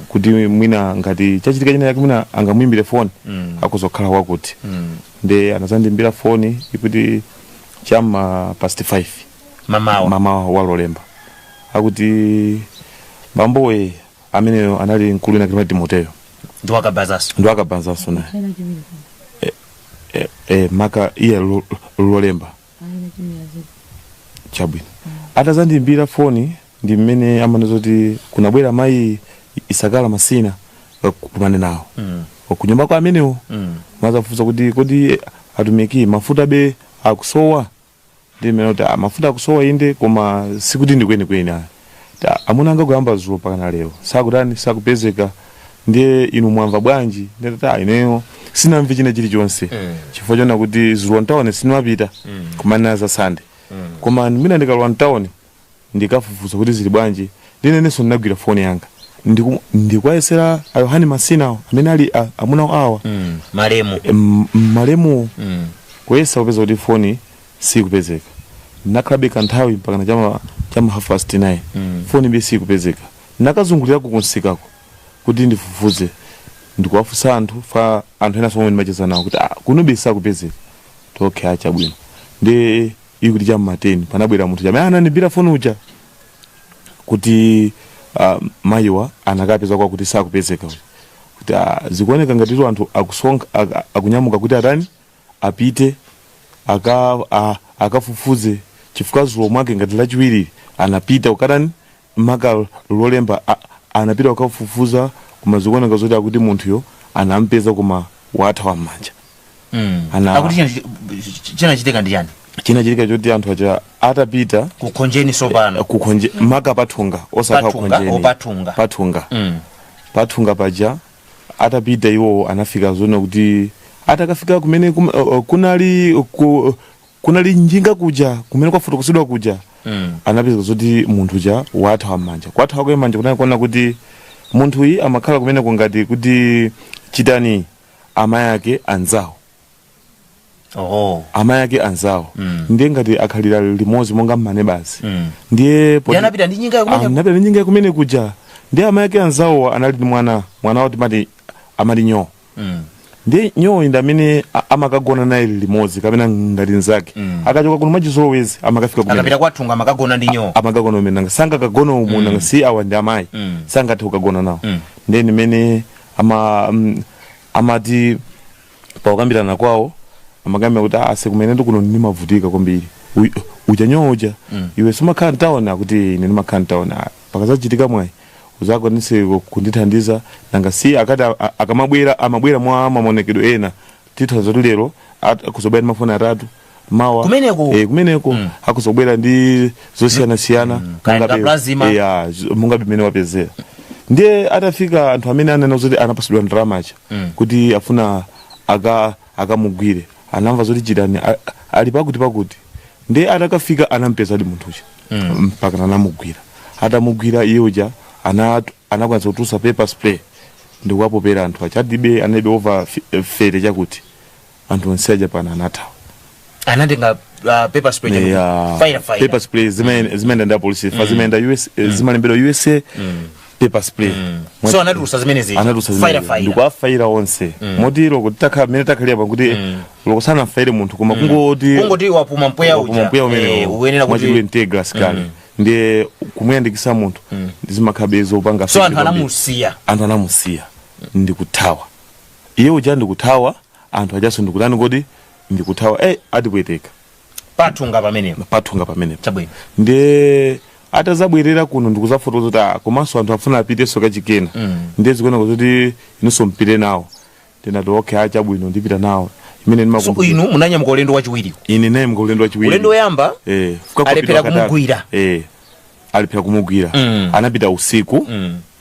kuti mwina ngati chachitika china yake mwina angamuimbire foni akuzokhala wakuti nde anazandimbira foni ikuti chama past 5 mama walolemba akuti bambowe amene anali mkulu na kimati Timoteyo ndo akabanzaso na maka iye lolemba chabwino atazandimbira foni ndi mmene amanazoti kunabwera mayi Isakala Masina kumane nawo kunyumba kwa amenewo mazafuza kuti kodi atumiki mafuta be akusowa ndi mmene kuti mafuta akusowa inde koma sikuti ndi kweni amuna anga kuyamba zulo pakana lero sakutani sakupezeka ndiye inu mwamva bwanji ndeta ineyo sinamve china chilichonse chifukwa chona kuti zulo ntaone sinwapita kumana za Sunday koma mina ndikalowa ntaone ndikafufuza kuti zili bwanji ndinenso ndinagwira foni yanga ndikwayesera Yohani Masina amene ali amuna awa malemu kuyesa kupeza kuti foni sikupezeka nakhabe kanthawi mpaka chama 9:30 foni be sikupezeka nakazungulira kunsikako kuti ndifufuze ndikuwafusa anthu fa anthu ena somwe ndimacheza nawo kuti kunobe sakupezeka tokhe achabwino ndi ikuti chama 10 panabwera munthu chamene anandimbira foni uja kuti mayiwa anakapeza kwa kuti sakupezeka kuti zikuoneka ngati anthu akusonga akunyamuka kuti atani apite akafufuze chifukwa zulo mwake ngati lachiwiri anapita ukatani maka lolemba anapita ukafufuza koma zikuoneka zoti akuti munthuyo anampeza koma wathawa m'manja akuti china chitika ndi yani china chitika choti anthu acha atapita kukhonjeni sopano kukhonje maka pathunga osakha kukhonjeni pathunga paja atapita iwo anafika zona kuti atakafika kumene kunali njinga kuja kumene kwafotokosedwa kuja anapeza zoti munthu ja wathawa m'manja kwathawa kwa m'manja kunakuona kuti munthu yi amakhala kumene kungati kuti chitani amayake anzawo amayake anzawo ndiye ngati akhalira limodzi monga mmane basi ndiye anapita ndi njinga kumene kuja ndiye amayake anzawo anali ndi mwana woti mati amali nyoo ndiye nyoo ndi amene amakagona naye limodzi kapena ngati nzake akachoka kuno mwachizolowezi amakafika kumene akapita kwathunga amakagona ndi nyoo amakagona umene nanga sanga kagona umu nanga si awa ndi amayi sangathe kukagona nawo ndiye nimene amati pakukambirana kwawo amagamba kuti asikumene ndikuno ndimavutika kwambiri uja nyoo uja iwe sumakhala ntaona kuti ine ndimakhala ntaona pakazachitika mwayi uzakwanise kundithandiza nanga si akati amabwera mwa maonekedwe ena tithoza kuti lero akuzobwera mafoni atatu mawa kumeneko akuzobwera ndi zosiyana-siyana mungabe mmene wapezera ndiye atafika anthu amene anena zoti anapasidwa ndalamacha kuti afuna akamugwire anamva zoti chitani ali pakuti ndiye atakafika anampeza ali munthucha mpaka anamugwira atamugwira iye uja anakwanisa kutusa paper spray ndikuwapopera anthu achadibe analibe over fere chakuti anthu onse aja pana anathawa anatenga paper spray paper spray zimaenda ndi apolisi zimaenda US zimalembedwa USA paper spray so anatusa zimene ndikuwafaira onse motiro kuti mene takhalira pakuti lokosana faire munthu koma kungoti wapuma mpweya umene mwachidwe integra sikani ndiye kumuyandikisa munthu ndizimakhabezo upanga so anthu anamusiya ndikuthawa iye uja ndikuthawa anthu ajaso ndikutani kodi ndikuthawa adipweteka pathunga pamene chabwino ndiye atazabwerera kuno ndikuzafotoza kuti komanso anthu afuna apiteso kachikena ndiye zikuona kuti inunso mpite nawo ndinati okay achabwino ndipita nawo imene ndimakumbuka so inu munanyamuka ulendo wachiwiri ine naye ulendo wachiwiri ulendo woyamba alephera kumugwira anapita usiku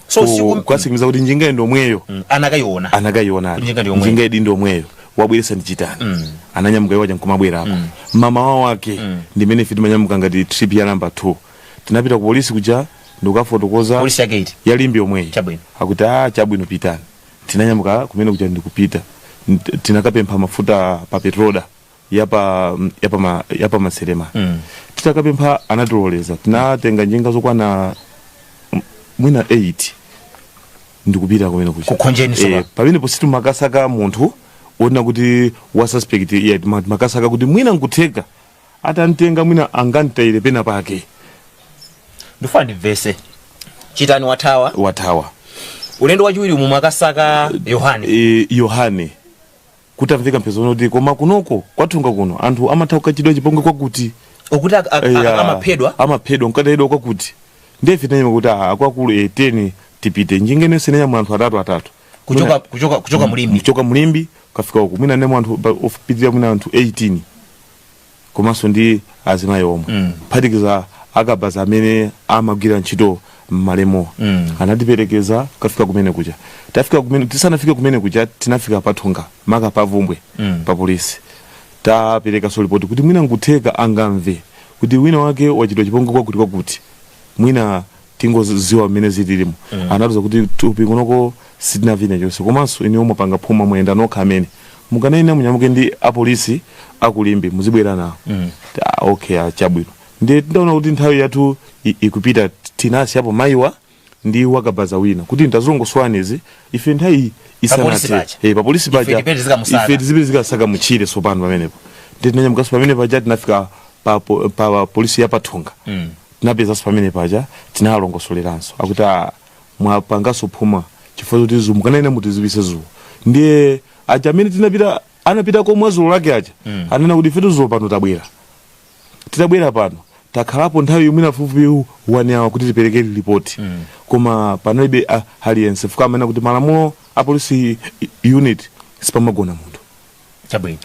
so usiku kwasikimiza kuti njinga ndi omweyo anakayiona njinga ndi omweyo wabweresa ndi chitani ananyamuka iwaja nkumabwera apo mama wawo wake ndimene ife timanyamuka ngati trip ya number 2 tinapita ku polisi kuja ndikukafotokoza polisi ya gate yalimbi omweyo akuti chabwino pitani tinanyamuka kumene kuja ndikupita tinakapempha mafuta pa petroda yapa maserema titakapempha anatiloleza tinatenga njinga zokwana mwina 8 ndikupita kumene kucha kukhonjeni pamene positu makasaka munthu ona kuti wa suspect makasaka kuti mwina nkutheka atantenga mwina angantayire pena pake ndifuna ndimvese chitani wathawa ulendo wachiwiri mu makasaka yohane kutamveka mpezano kuti koma kunoko kwathunga kuno anthu amatha kukachidwa chipongwe kwakuti okuti amaphedwa nkatayidwa kwakuti ndefe tanyima kuti akwakulu 10 tipite njingene senenya mu anthu atatu kuchoka mulimbi kafika uku mwina nemo anthu opitirira mwina anthu 18 komanso ndi azimayi omwe phatikiza Kabaza amene amagwira ntchito mmalemo anatiperekeza kafika kumene kucha tafika kumene tisanafike kumene kucha tinafika pathunga maka pavumbwe pa polisi tapereka so report kuti mwina ngutheka angamve kuti wina wake wachidwa chipongwe kwakuti mwina tingoziwa mmene zitilimo anatuza kuti tupi kunoko sitinavine chonse komanso ine omapanga phuma mwenda nokha amene mukanayina munyamuke ndi apolisi akulimbi muzibwera nawo okay chabwino ndi ndaona kuti nthawi yathu ikupita tinasi hapo mayiwa ndi Kabaza wina kuti ntazilongoswanezi ife nthawi isanate pa polisi paja ife tizipite zikasaka muchire sopano pamenepo ndi tinanyamukanso pamene paja tinafika pa polisi yapathunga tinapezanso pamene paja tinalongosoleranso akuti mwapanganso phuma chifukwa kuti zumu kanayina mutizipise zuwa ndiye aja amene anapita komwe zulo lake aja anena kuti ife tuzulo pano titabwera pano takhalapo nthawi yomwe nafupi 1 hour kuti tipereke report koma panalibe aliyense fuka amene kuti malamulo a police unit sipamagona munthu chabwino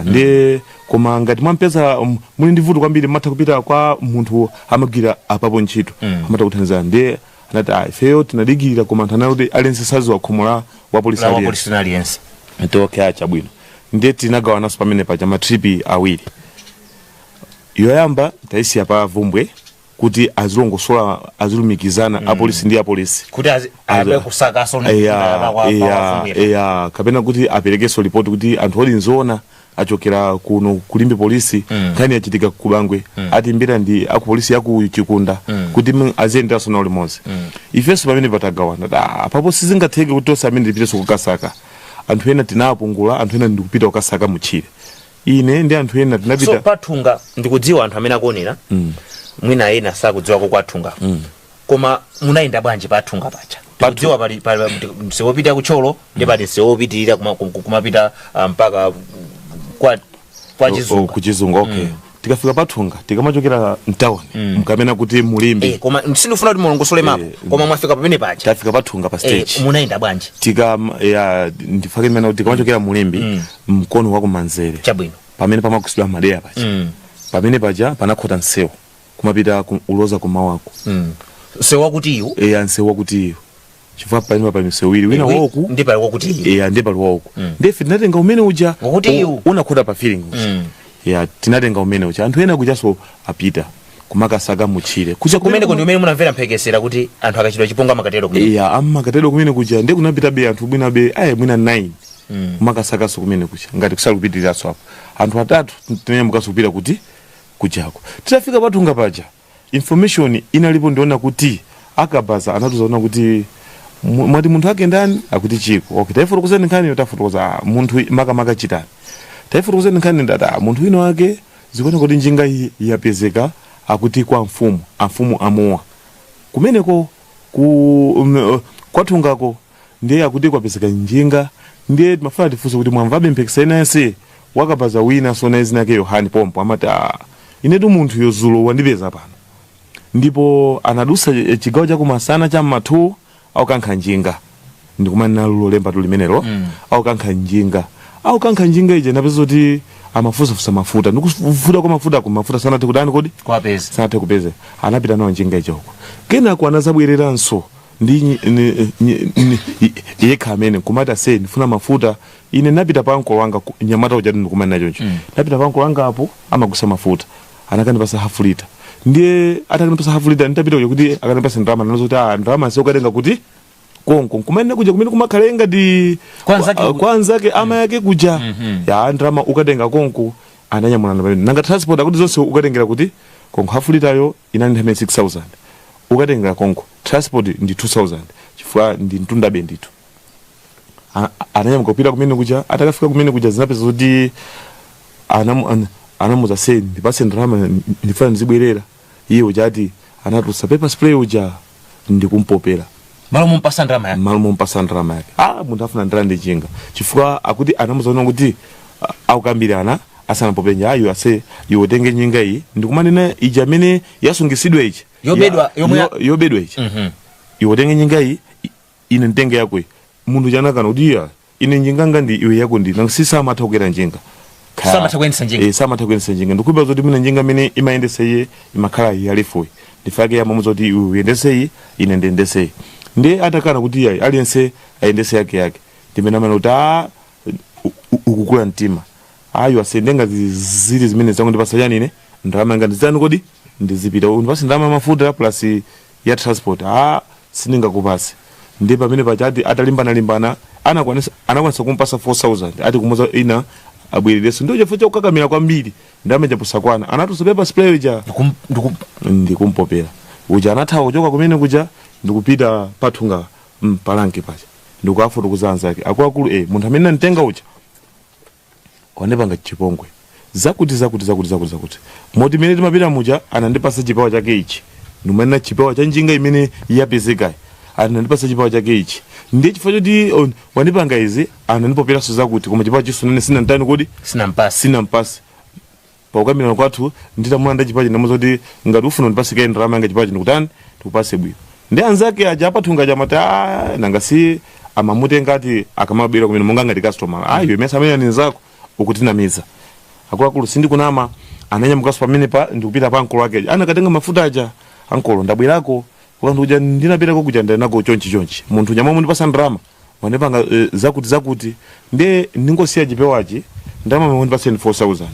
ndi koma ngati mwampeza muli ndi vuto kwambiri matha kupita kwa munthu amagwira apapo ntchito amata kuthandiza ndi anati ifeyo tinadigirira koma anthu anali kuti aliyense saziwa khomo la wa polisi aliyense okay chabwino ndi tinagawananso pamene paja matripi awiri yoyamba taisiya pa vumbwe kuti azilongosola azilumikizana apolisi ndi apolisi kuti abe kusaka so kapena kuti aperekeso report kuti anthu odi nzona achokera kuno kulimbi polisi nkhani yachitika kubangwe atimbira ndi akupolisi yaku Chikunda kuti aziyendaso na ulimozi ifeso pamene patagawana apapo sizingatheke kuti tonse amene tipiteso kukasaka anthu ena tinapungula anthu ena ndikupita kukasaka muchire ine ndi anthu ena tinapita so pathunga ndikudziwa anthu amene akonera mwina ena sakudziwa kwathunga koma munayenda bwanji pathunga pacha ndikudziwa pali msewopita kucholo ndi pali msewopitirira kumapita mpaka kwa Chizunga kuchizunga okay tikafika pathunga tikamachokera mtown mkamena kuti mulimbi koma sindifuna kuti mulongosole mapo koma mwafika pamene pacha tafika pathunga pa stage munayenda bwanji ndifake mena kuti tikamachokera mulimbi mkono wako manzere chabwino pamene pamakusidwa madeya pacha pamene paja panakhota nsewu kumapita uloza kumawako nsewu wakuti iwo nsewu wakuti iwo chifukwa pamene pa msewu ili wina woku ndi pali wakuti iwo ndi pali woku ndefe tinatenga umene uja wakuti iwo unakhota pa feeling tinatenga umene uja anthu ena kuchaso apita kumakasaka muchire kuja kumene ndi umene munamvera mphekesera kuti anthu akachidwa chipongwe amakatero kumene amakatero kumene kuja ndi kunapita be anthu mwina 9 kumakasakaso kumene kuja ngati kusalupitiriranso apo anthu atatu tinanyamukanso kupita kuti kujako titafika pathunga paja information inalipo ndiona kuti Kabaza anatuzaona kuti mwati munthu ake ndani akuti Chiko okay taifotokozeni nkhani tafotokoza munthu makamaka chitani taifotokozeni nkhani ndata munthu wina wake zikuona kuti njinga yapezeka akuti kwa mfumu amowa kumeneko kwathungako ndiye akuti kwapezeka njinga ndiye mafuna tifunse kuti mwamvabe mphekesa yense Kabaza wina sona izina yake Yohani pompo amati inetu munthu yozulo wandipeza pano ndipo anadusa chigawo cha kumasana cha mathu aukankha njinga ndikumana lulemba tulimenelo aukankha njinga ije napeza kuti amafusafusa mafuta ndikufuta kwa mafuta sanate kudani kodi kwapeza sanate kupeze anapita nawo njinga ijoko kenako anazabwereranso ndi yekha amene kumata se ndifuna mafuta ine napita panko wanga Mnyamata uja ndikumana nacho napita panko wanga apo amagusa mafuta anakanipasa half liter ndiye atakanipasa half liter nitapita uja kuti akanipasa ndrama nazo kuti ndrama siokatenga kuti konko kumene kuja kumene kumakhalenga ndi kwanzake ama yake kuja ya ndrama ukatenga konko ananyamulana pamene nanga transport akuti zonse ukatengera kuti konko half litayo inali 6000 ukatengera konko transport ndi 2000 chifukwa ndi mtundabe ndithu ananyamuka kupita kumene kuja atakafika kumene kuja zinapeza kuti anamuza se ndipase ndalama ndifuna ndizibwerera iye uja ati anatusa paper spray uja ndikumpopera malo mumpasa ndalama yake munthu afuna ndalande chinga chifukwa akuti anamuzaona kuti akukambirana asanapopenja ayo ase iwe tenge njinga iyi ndikumanena ija amene yasungisidwa ichi yobedwa ichi iwe tenge njinga iyi ine ntenge yako munthu chanakana kuti ine njinganga ndi iwe yako ndi nangisisa amatha kukera njinga samatha kuyendesa njinga ndikuiba zoti mina njinga amene imayendesa iye imakhala yalifuyi ndifake yamamuza kuti iwe uyendese iyi ine ndiyendese iyi ndi atakana kuti aliyense ayendese yake ndimene amene kuti ukukula mtima ayo asendenga zili zimene zangu ndipasa chanine ndalama yanga ndizani kodi ndizipita ndipase ndalama mafuta plus ya transport sindingakupase ndi pamene pachati atalimbana anakwanisa kumpasa 4000 ati kumuza ina abwerereso ndio chifukwa chokakamira kwambiri ndame chapusakwana anatusepepa spray uja ndikumpopera uja anathawa kuchoka kumene kuja ndikupita pathunga palanke pacha ndikuafoto kuzanzake akuluakulu munthu amene antenga uja wanepanga chipongwe zakuti moti mene timapita muja anandipasa chipawa chake ichi ndimanena chipawa cha njinga imene yapezekayi anandipasa chipawa chake ichi ndiye chifukwa choti wanipanga izi anandipoperaso zakuti koma chipawa chisunene sinantani kodi sinampasi paukambirana kwathu nditamulanda chipawa chinamuza kuti ngati ufuna ndipasike ndalama yanga chipawa ndikutani tikupase bwino ndi anzake aja apathunga chamata nangasi amamutenga ati akamabwera kumene monga ngati Kasitomala ayo imesa amene aninzako ukutinamiza akuluakulu sindikunama ananyamukaso pamene ndikupita pa ankolo ake anakatenga mafuta aja ankolo ndabwerako kanthu uja ndinapitako kuja ndanako chonchi munthu nyamamo ndipasa ndalama wanepanga zakuti ndiye ndingosiya chipewachi ndalama ndipaseni 4000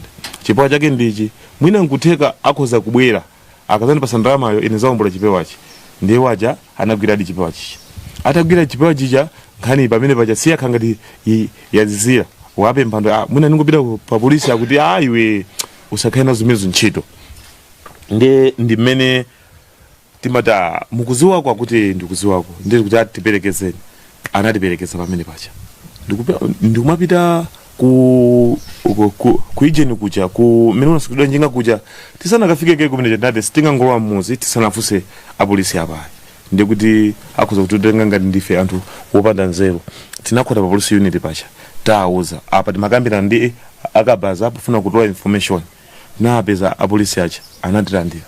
chipewa chake ndichi mwina nkutheka akhoza kubwera akazandipasa ndalamayo ine zawombola chipewachi ndiye waja anagwiradi chipewachi atagwira chipewa chija nkhani pamene paja siya khangati yazizira wape mpando mwina ningopita pa polisi akuti iwe usakhale nazo zimenezo ntchito ndi mmene timata mukuziwako akuti ndikuziwako ndi kuti atiperekezeni anatiperekeza pamene pacha ndikumapita ku ijeni kuja kumene unasikidwa njinga kuja tisanakafike kumene ndati sitingangolowa mmuzi tisanafuse apolisi apayi ndi kuti akhoza kutitenga ngati ndife anthu wopanda nzeru tinakhota pa police unit pacha tawuza apa timakambirana ndi akabaza apofuna kutola information napeza apolisi acha anatilandira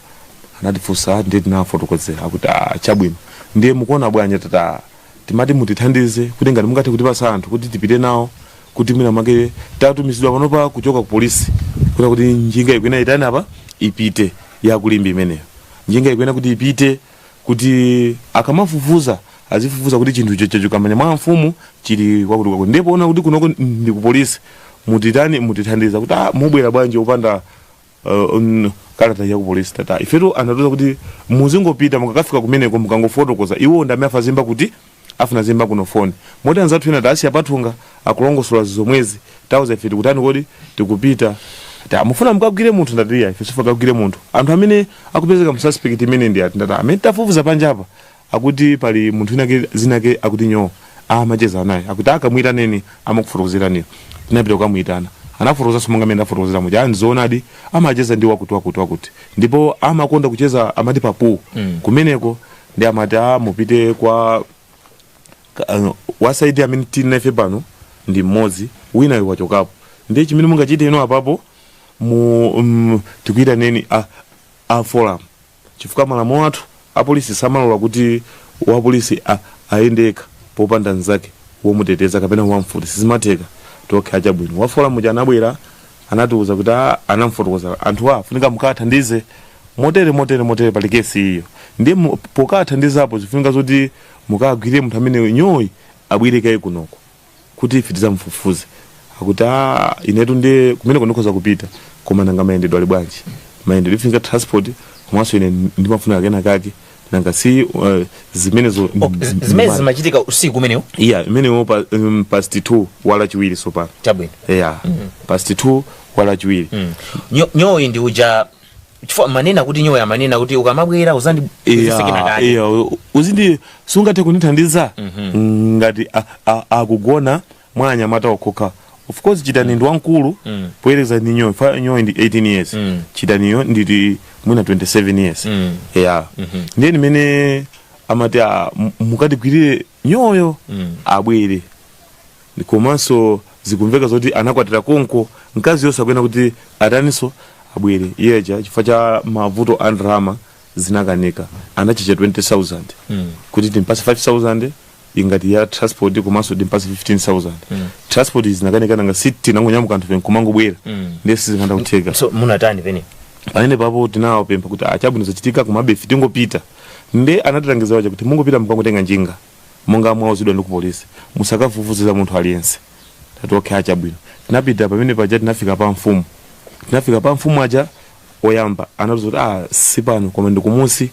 anatifunsa ndi tinafotokozera akuti chabwino ndiye mukuona bwanji tata timati mutithandize kuti ngati mungathe kutipasa anthu kuti tipite nawo kuti mwina make tatumizidwa panopa kuchoka ku polisi kuti njinga ikwena itani apa ipite yakulimba imeneyo njinga ikwena kuti ipite kuti akamafufuza azifufuza kuti chinthu chochachuka manya mwa mfumu chili kwakuti ndipo ona kuti kunoko ndi ku polisi mutithandiza kuti mubwera bwanji upanda kalata ya ku polisi tata ifeto anatuza kuti muzingopita mukakafika kumeneko mukangofotokoza iwo ndame zimba kuti afuna zimba kuno phone moti anzathu ena tasiya pathunga akulongosola zomwezi tauza ifeti kutani kodi tikupita mufuna mukagwire munthu ndatiya ife sifa kagwire munthu anthu amene akupezeka msuspect imene ndi ati ndata amene tafufuza panjapa akuti pali munthu inake zinake akuti nyo amacheza naye akuti akamwita neni amakufotokozerani tinapita kukamwitana anafotokoza somonga amene afotokozera muja anzoonadi amacheza ndi wakuti ndipo amakonda kucheza amati papu kumeneko ndi amati mupite kwa wasaidi amene tinafe pano ndi mmodzi wina iwo wachokapo ndiye chimene mungachite ino apapo tikuita neni forum chifukwa malamulo athu apolisi samalola kuti wapolisi ayendeka popanda nzake womuteteza kapena wamfuti sizimatheka tokha chabwino wa forum muja anabwera anatiuza kuti anamfotokoza anthu afunika mukathandize motere pali kesi iyo ndiye pokathandizapo zifunika zoti mukagwire munthu amene nyoyi abwirekaye kunoko kuti ife tizamfufuze akuti inetu ndiye kumeneko ndikhoza kupita koma nanga mayendedwe ali bwanji mayendedwe ifinga transport komanso ine ndimafuna kena kake nanga si zimenezo zimene zimachitika usiku umenewo imenewo past 2 wala chiwiri sopano chabwino past 2 wala chiwiri nyoyi ndi uja chifukwa manena kuti nyoyi amanena kuti ukamabwera uzandi uzindi sungathe kunithandiza ngati akugona mwa anyamata okhoka. Of course chitani ndi wankulu poyerekeza ndi nyoyi ndi 18 years chitaniyo nditi mwina 27 years ndiye nimene amati mukatigwirire nyoyo abwere komanso zikumveka zoti anakwatira konko mkazi yonse akuyena kuti ataniso abwere iyeja chifukwa cha mavuto a ndalama zinakanika anachicha 20,000 kuti timpase 5,000 ingati ya transport komanso timpase 15,000 transport zinakanika nanga city nangonyamuka anthu kumangobwera ndesi zikanda kutheka. So munatani pamene papo tinawapempha kuti chabwino zachitika kumabe tingopita nde anatilangiza wacha kuti mungopita mukangotenga njinga monga mwauzidwa ndi ku polisi musakafufuziza munthu aliyense tati okay chabwino. Tinapita pamene paja tinafika pa mfumu aja oyamba anatuza kuti sipano koma ndi kumusi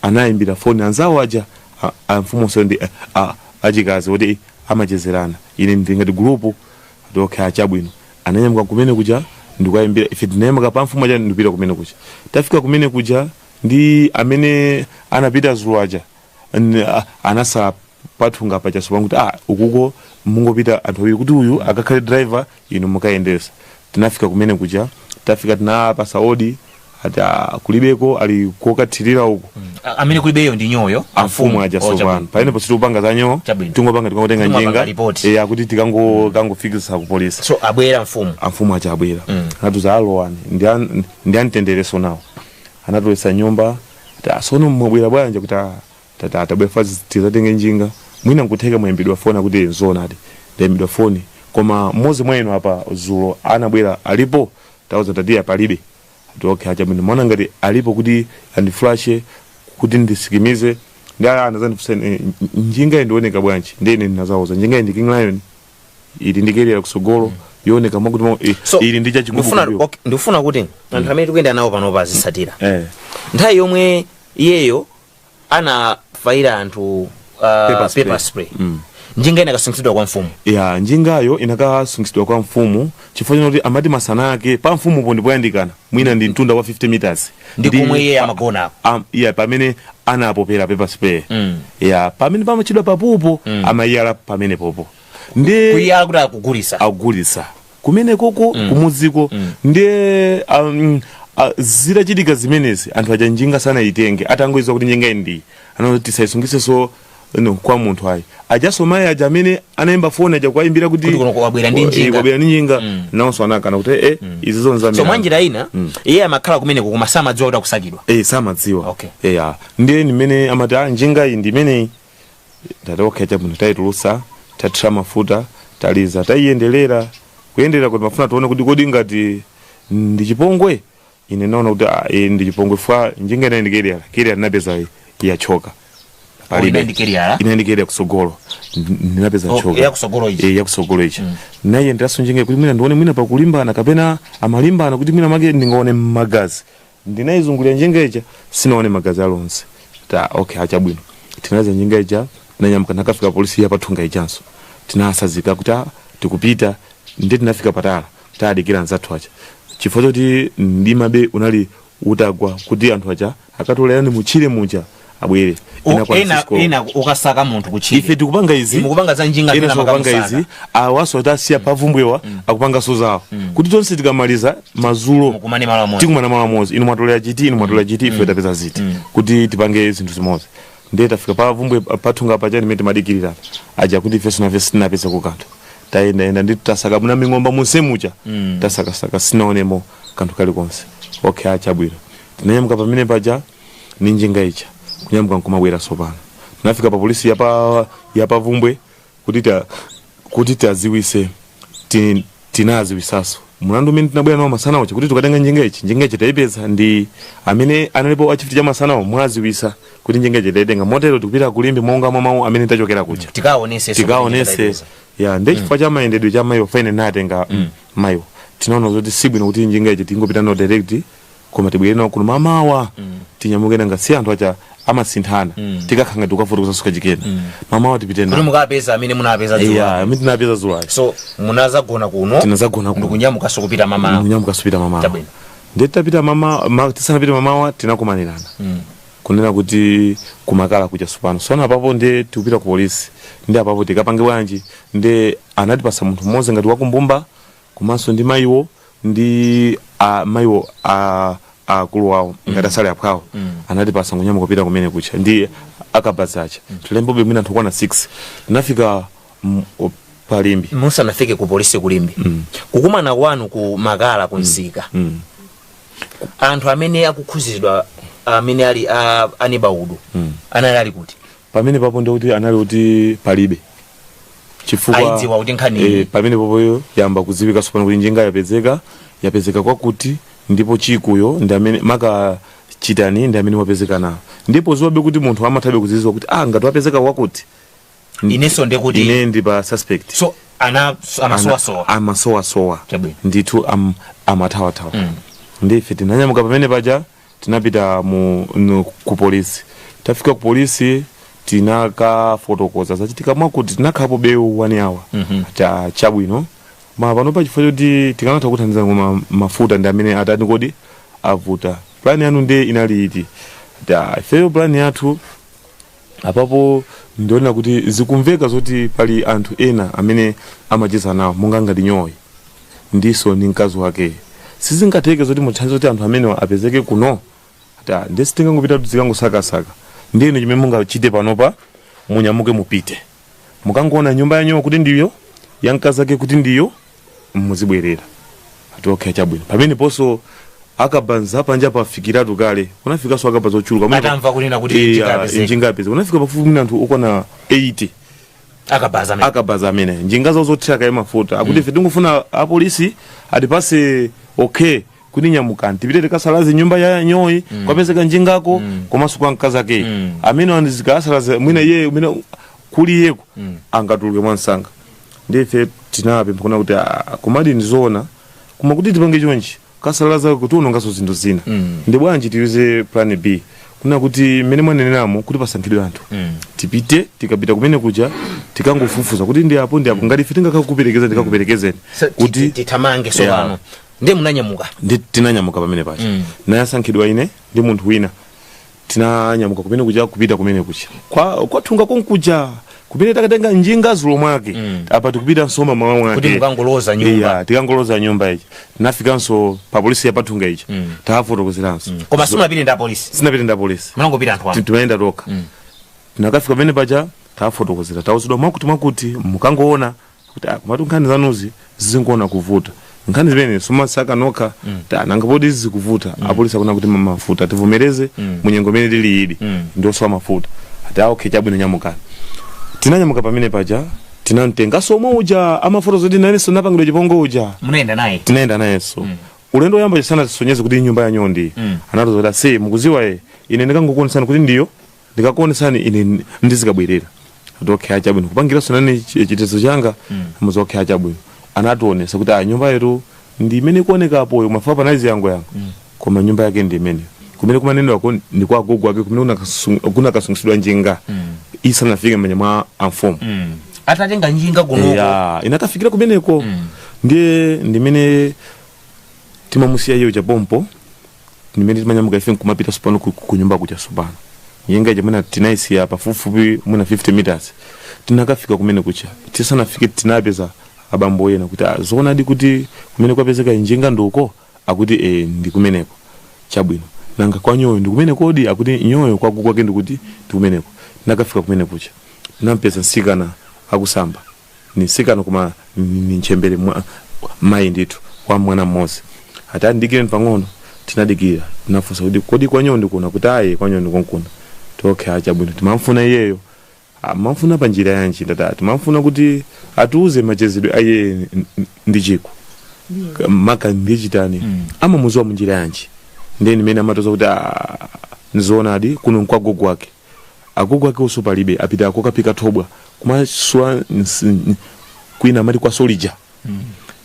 anayimbira foni anzawo aja mfumu so ndi achikazi kuti amachezerana ine ndingati group ati okay chabwino ananyamuka kumene kuja ndikuyimbira ife tinayamaka pa mfumu aja ndipita kumene kuja tafika kumene kuja ndi amene anapita Zulu aja anasa pathunga paja sopangu kuti ukuko mungopita anthu awiri kuti uyu akakhale driver inu mukayendesa. Tinafika kumene kuja tafika tinapasa odi ati kulibeko ali kokathirira uko amene kulibeyo ndi nyoyo amfumu aja sopano pamene positupanga za nyo tingopanga tikangotenga njinga kuti tikangofikisa ku polisi. So abwera amfumu aja abwera anatuza alowani ndi anitendereso nawo anatolesa nyumba sono mwabwera bwanja kuti atabwera fazi tizatenge njinga mwina nkutheka mwayimbidwa foni kuti nzona ati ndayimbidwa foni koma mmodzi mwa inu apa Zulu anabwera alipo tauza tadiya palibe ati okay achabwino mwana ngati alipo kuti andiflashe kuti ndisikimize ndi anazandifusa njinga ndioneka bwanji ndene ndinazauza njinga ndi King Lion ili ndikerera kusogolo yoneka mwakuti ili ndi chachigubu ndifuna kuti anthu amene tikuyenda nawo pano pazisatira nthawi yomwe iyeyo anafaira anthu paper spray njinga inakasungitsidwa kwa mfumu njingayo inakasungitsidwa kwa mfumu chifukwa choti amati masana ake pa mfumu po ndipoyandikana mwina ndi mtunda wa 50 meters ndi kumwe iye amagona pamene anapopera paper spray pamene pamachidwa papupo amayala pamene popo ndi kuyala kuti akugulisa kumene koko kumuziko ndi zitachitika zimenezi anthu aja njinga sana itenge atangoizwa kuti njinga ndi anoti tisayisungise so kwa munthu ayi ajaso mayi aja amene anayimba foni aja kwayimbira kuti wabwera ndi njinga nawonso anakana kuti izi zonse so mwanjira ina iye amakhala kumene koma samadziwa kuti akusakidwa samadziwa ndiye nimene amati njinga iyi ndi imeneyi tatoka chabwino tayitulusa tathira mafuta taliza tayiyenderera kuyendera kuti mafuna tione kuti kodi ngati ndi chipongwe ine naona kuti ndi chipongwe fwa njinga ina ndikerera napeza yachoka inayendikerera kusogolo ndinapeza choka yakusogolo ichi naye ndiraso njinga kuti mwina ndione mwina pakulimbana kapena amalimbana kuti mwina make ndingaone magazi ndinayizungulira njinga ija sinaone magazi alonse okay achabwino tinaza njinga ija tinanyamuka nakafika polisi yapathunga ichanso tinasazika kuti tikupita ndi tinafika patala tadikira nzathu aja chifukwa choti ndimabe unali utagwa kuti anthu aja akatolerani muchire muja abwere ina ukasaka munthu kuchire ife tikupanga izi mukupanga za njinga ina makamusaka izi awaso atasiya pavumbwewa akupanga sozawo kuti tonse tikamaliza mazulo tikumana malo amodzi inu mwatolera chiti ife tapeza ziti kuti tipange zinthu zimodzi ndiye tafika pavumbwe pathunga paja nimene timadikirira aja kuti ife sinapeza kukanthu tayenda ndi tasaka muna ming'omba munsemucha tasakasaka sinaonemo kanthu kalikonse okay achabwino tinanyamuka pamene paja ni njinga ija kunyamuka nkumabwera sopano tinafika pa polisi yapavumbwe kuti taziwise tinaziwisaso mulandu umene tinabwera nawo masanawo kuti tukatenga njinga ichi tayipeza ndi amene analipo achifiti cha masanawo mwaziwisa kuti njinga ichi tayitenga motero tikupita kulimbi monga mamawu amene tachokera kuja tikaonese ndi chifukwa cha mayendedwe cha mayiwo faine natenga mayiwo tinaona zoti sibwino kuti njinga ichi tingopita no direct koma tibwere nawo kuno mamawa tinyamuke nanga si anthu acha amasinthana tikakhanga tukafotokoza suka chikena mama wati pitena kuti mukapeza amene munapeza dzuwa yeah amene tinapeza dzuwa so munazagona kuno tinazagona kuno ndikunyamuka sokupita mama kunyamuka sopita mama chabwino ndetapita mama tisanapita mamawa tinakumanirana kunena kuti kumakala kuja supano sona apapo nde tikupita ku polisi ndi apapo tikapange bwanji nde anatipasa munthu mmodzi ngati wakumbumba komanso ndi mayiwo ndi mayiwo akulu wawo ngati asale apwawo anatipasa kunyamuka kupita kumene kucha ndi akabazacha tulembobe mwina anthu kwana 6 tinafika palimbi musanafike ku polisi kulimbi kukumana kwanu ku makala kunsika anthu amene akukhuzidwa amene ali anibaudu anali kuti pamene papo ndikuti anali kuti palibe chifukwa aidziwa kuti nkhani pamene popoyo yamba kudziwika sopano kuti njinga yapezeka kwakuti ndipo chikuyo ndi amene maka chitani ndi amene wapezeka nawo ndipo ziwabe kuti munthu amathabe kudziwa kuti ngati wapezeka kwakuti inenso ndikuti ine ndi pa suspect so amasowasowa ndithu amathawathawa ndife tinanyamuka pamene paja tinapita ku polisi tafika ku polisi tinakafotokoza zachitika mwakuti tinakhapo bewu 1 hour chabwino pano pachifukwa choti tikanatha kuthandiza mafuta ndi amene atani kodi avuta plani yanu nde inali iti ifeyo plani yathu apapo ndiona kuti zikumveka zoti pali anthu ena amene amacheza nawo monga ngati nyoyi ndiso ndi mkazi wake sizingatheke zoti muthandize kuti anthu amene apezeke kuno ndesi tingangopita zikangosakasaka ndinu chimene mungachite panopa munyamuke mupite mukangoona nyumba yanyowa kuti ndiyo ya mkazi wake kuti ndiyo muzibwerera okay chabwino pamene ponso akabanza panja pafikiratu kale kunafikaso akabanza ochuluka atamva kunena kuti njingapeze kunafika pafupi mna anthu okwana 80 akabaza amene njinga zawo zothira kaye mafuta akuti ife tingofuna apolisi atipase okay kuti nyamukani tipite tikasalaze nyumba ya nyoyi kwapezeka njingako komanso kwa mkazi ake amene andizikasalaze mwina iye mwina kuli yeko angatuluke mwansanga ndife tinapempha kuna kuti komadi ndizoona koma kuti tipange chonchi kasalaza kuti unongaso zinthu zina ndi bwanji tiyuze plan B kuna kuti mene mwanenenamo kuti pasankhidwe anthu tipite tikapita kumene kuja tikangofufuza kuti ndi apo ngati ife tingakakuperekezeni ndikakuperekezeni kuti tithamange sopano ndi munanyamuka ndi tinanyamuka pamene pacha nayasankhidwa ine ndi munthu wina tinanyamuka kumene kuja kupita kumene kuja kwathunga konkuja kupita takatenga njinga zulo mwake apa tikupita nsoma mawa mwake kuti mukangoloza nyumba tikangoloza nyumba ichi nafikanso pa polisi yapathunga ichi tafotokozeranso koma sinapite nda polisi munangopita anthu anu timayenda toka tinakafika pamene paja tafotokozera tauzidwa mwakuti mukangoona kuti komatu nkhani zanuzi zizingoona kuvuta nkhani zimene somasaka nokha nangapodi zikuvuta apolisi akuna kuti mafuta tivomereze munyengo imene tili idi ndiosowa mafuta okay chabwino nyamukani tinanyamuka pamene paja tinamtenga somo uja amafoto zoti nayenso napangidwa chipongo uja tinaenda nayenso ulendo yamba chisana tisonyeze kuti nyumba ya nyondi anatozoda se mukuziwa ine ndikangokuonesani kuti ndiyo ndikakuonesani ine ndizikabwerera okay achabwino kupangiranso nani chitetezo changa muzi okay achabwino anationesa kuti nyumba yetu ndi imene kuonekapo yo mafa panaizi yangu koma nyumba yake ndi imene kumene kumanenedwa ko ndi kwa gogo wake kumene kuna kasungisidwa njinga isanafike manya mwa amfumu atatenga njinga kunoko inakafikira kumeneko ndiye ndimene timamusiya iyo chapompo ndimene timanyamuka ife kumapita sopano ku nyumba kucha sopano njinga jamana tinaisiya pafupifupi muna 50 meters tinakafika kumene kucha tisanafike tinapeza abambo yena kuti zoonadi kuti kumene kwapezeka njinga ndoko akuti ndi kumeneko chabwino nanga kwa nyoyo ndi kumene kodi akuti nyoyo kwa kwake ndi kuti ndi kumeneko nakafika kumene kucha nampeza nsikana akusamba ni nsikana kuma ni nchembere mayi ndithu kwa mwana mmodzi hata ndikire pang'ono tinadikira nafunsa kuti kodi kwa nyoyo ndikuona kuti ayi kwa nyoyo ndikunkuna toke achabwino timamfuna iyeyo amafuna panjira yanji ndatati mafuna kuti atuuze machezedwe aye ndi chiko maka ndichitani amamuziwa munjira yanji ndeni mene amatoza kuti nzoonadi kuno kwa gogo wake agogo wake uso palibe apita akokapika thobwa kumaswa kwina amati kwa solija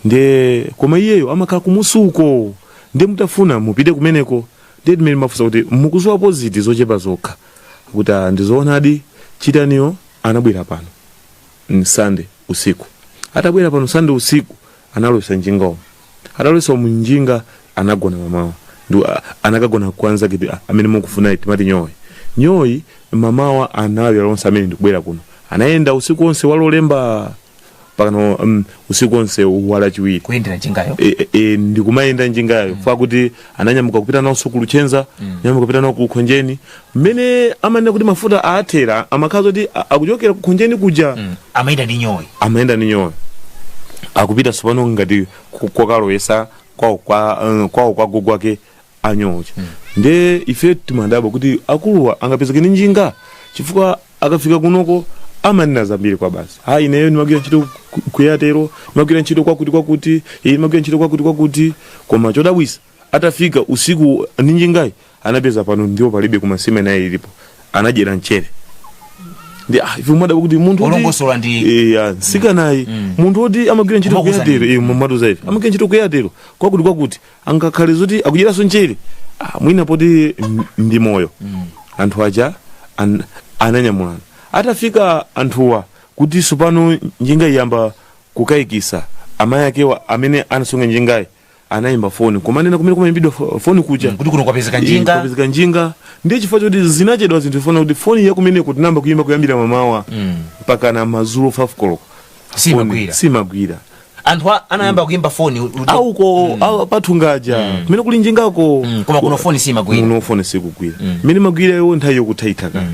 nde koma iyeyo amakhala kumusuko nde mutafuna mupite kumeneko nde timene mafusa kuti mukuziwa poziti zochepa zokha kuti ndizoonadi chitaniyo anabwera pano Sunday usiku. Atabwera pano Sunday usiku analowesa njingawo. Atalowesa munjinga anagona mamawa. Ndu anakagona kwanza kiti amene mukufuna timati nyoyi mamawa anawi alonsa amene ndikubwera kuno. Anaenda usiku wonse walolemba pakano usiku wonse wala chiwiri kuyendera njingayo ndikumayenda njingayo fa kuti ananyamuka kupita nawo sukulu chenza nyamuka kupita nawo ku Khonjeni mmene amanena kuti mafuta athera amakhaza kuti akuchokera ku Khonjeni kuja amaenda ndi nyoyi akupita sopano ngati kwakalowesa kwa gogo wake anyocha nde ife timadabwa kuti akuluwa angapezeke ni njinga chifukwa akafika kunoko amanena zambiri kwa basi ineyo nimagwira ntchito kuyatero nimagwira ntchito kwakuti nimagwira ntchito kwakuti koma chodabwisa atafika usiku ndi njingayi anapeza pano ndiwo palibe kumasima naye ilipo anadyera mchere ndi ife madabwa kuti munthu olongosola ndi sikanayi munthu oti amagwira ntchito kuyatero mumatuza ife amagwira ntchito kuyatero kwakuti angakhale zoti akudyeraso mchere mwina poti ndi moyo anthu aja ananyamulana atafika anthuwa kuti sopano njinga iyamba kukayikisa amayi akewa amene anasunga njingayi anayimba foni kumanena kumene kumayimbidwa foni kuja kuti kuno kwapezeka njinga ndiye chifukwa choti zinachedwa zinthu ifuna kuti foni ya kumene kuti namba kuyimba kuyambira mamawa mpaka na mazulu 5 koloko simagwira anthu anayamba kuyimba foni auko pathungaja kumene kuli njingako koma kuno foni sikugwira mmene magwira yo nthawi yokuthaitha kale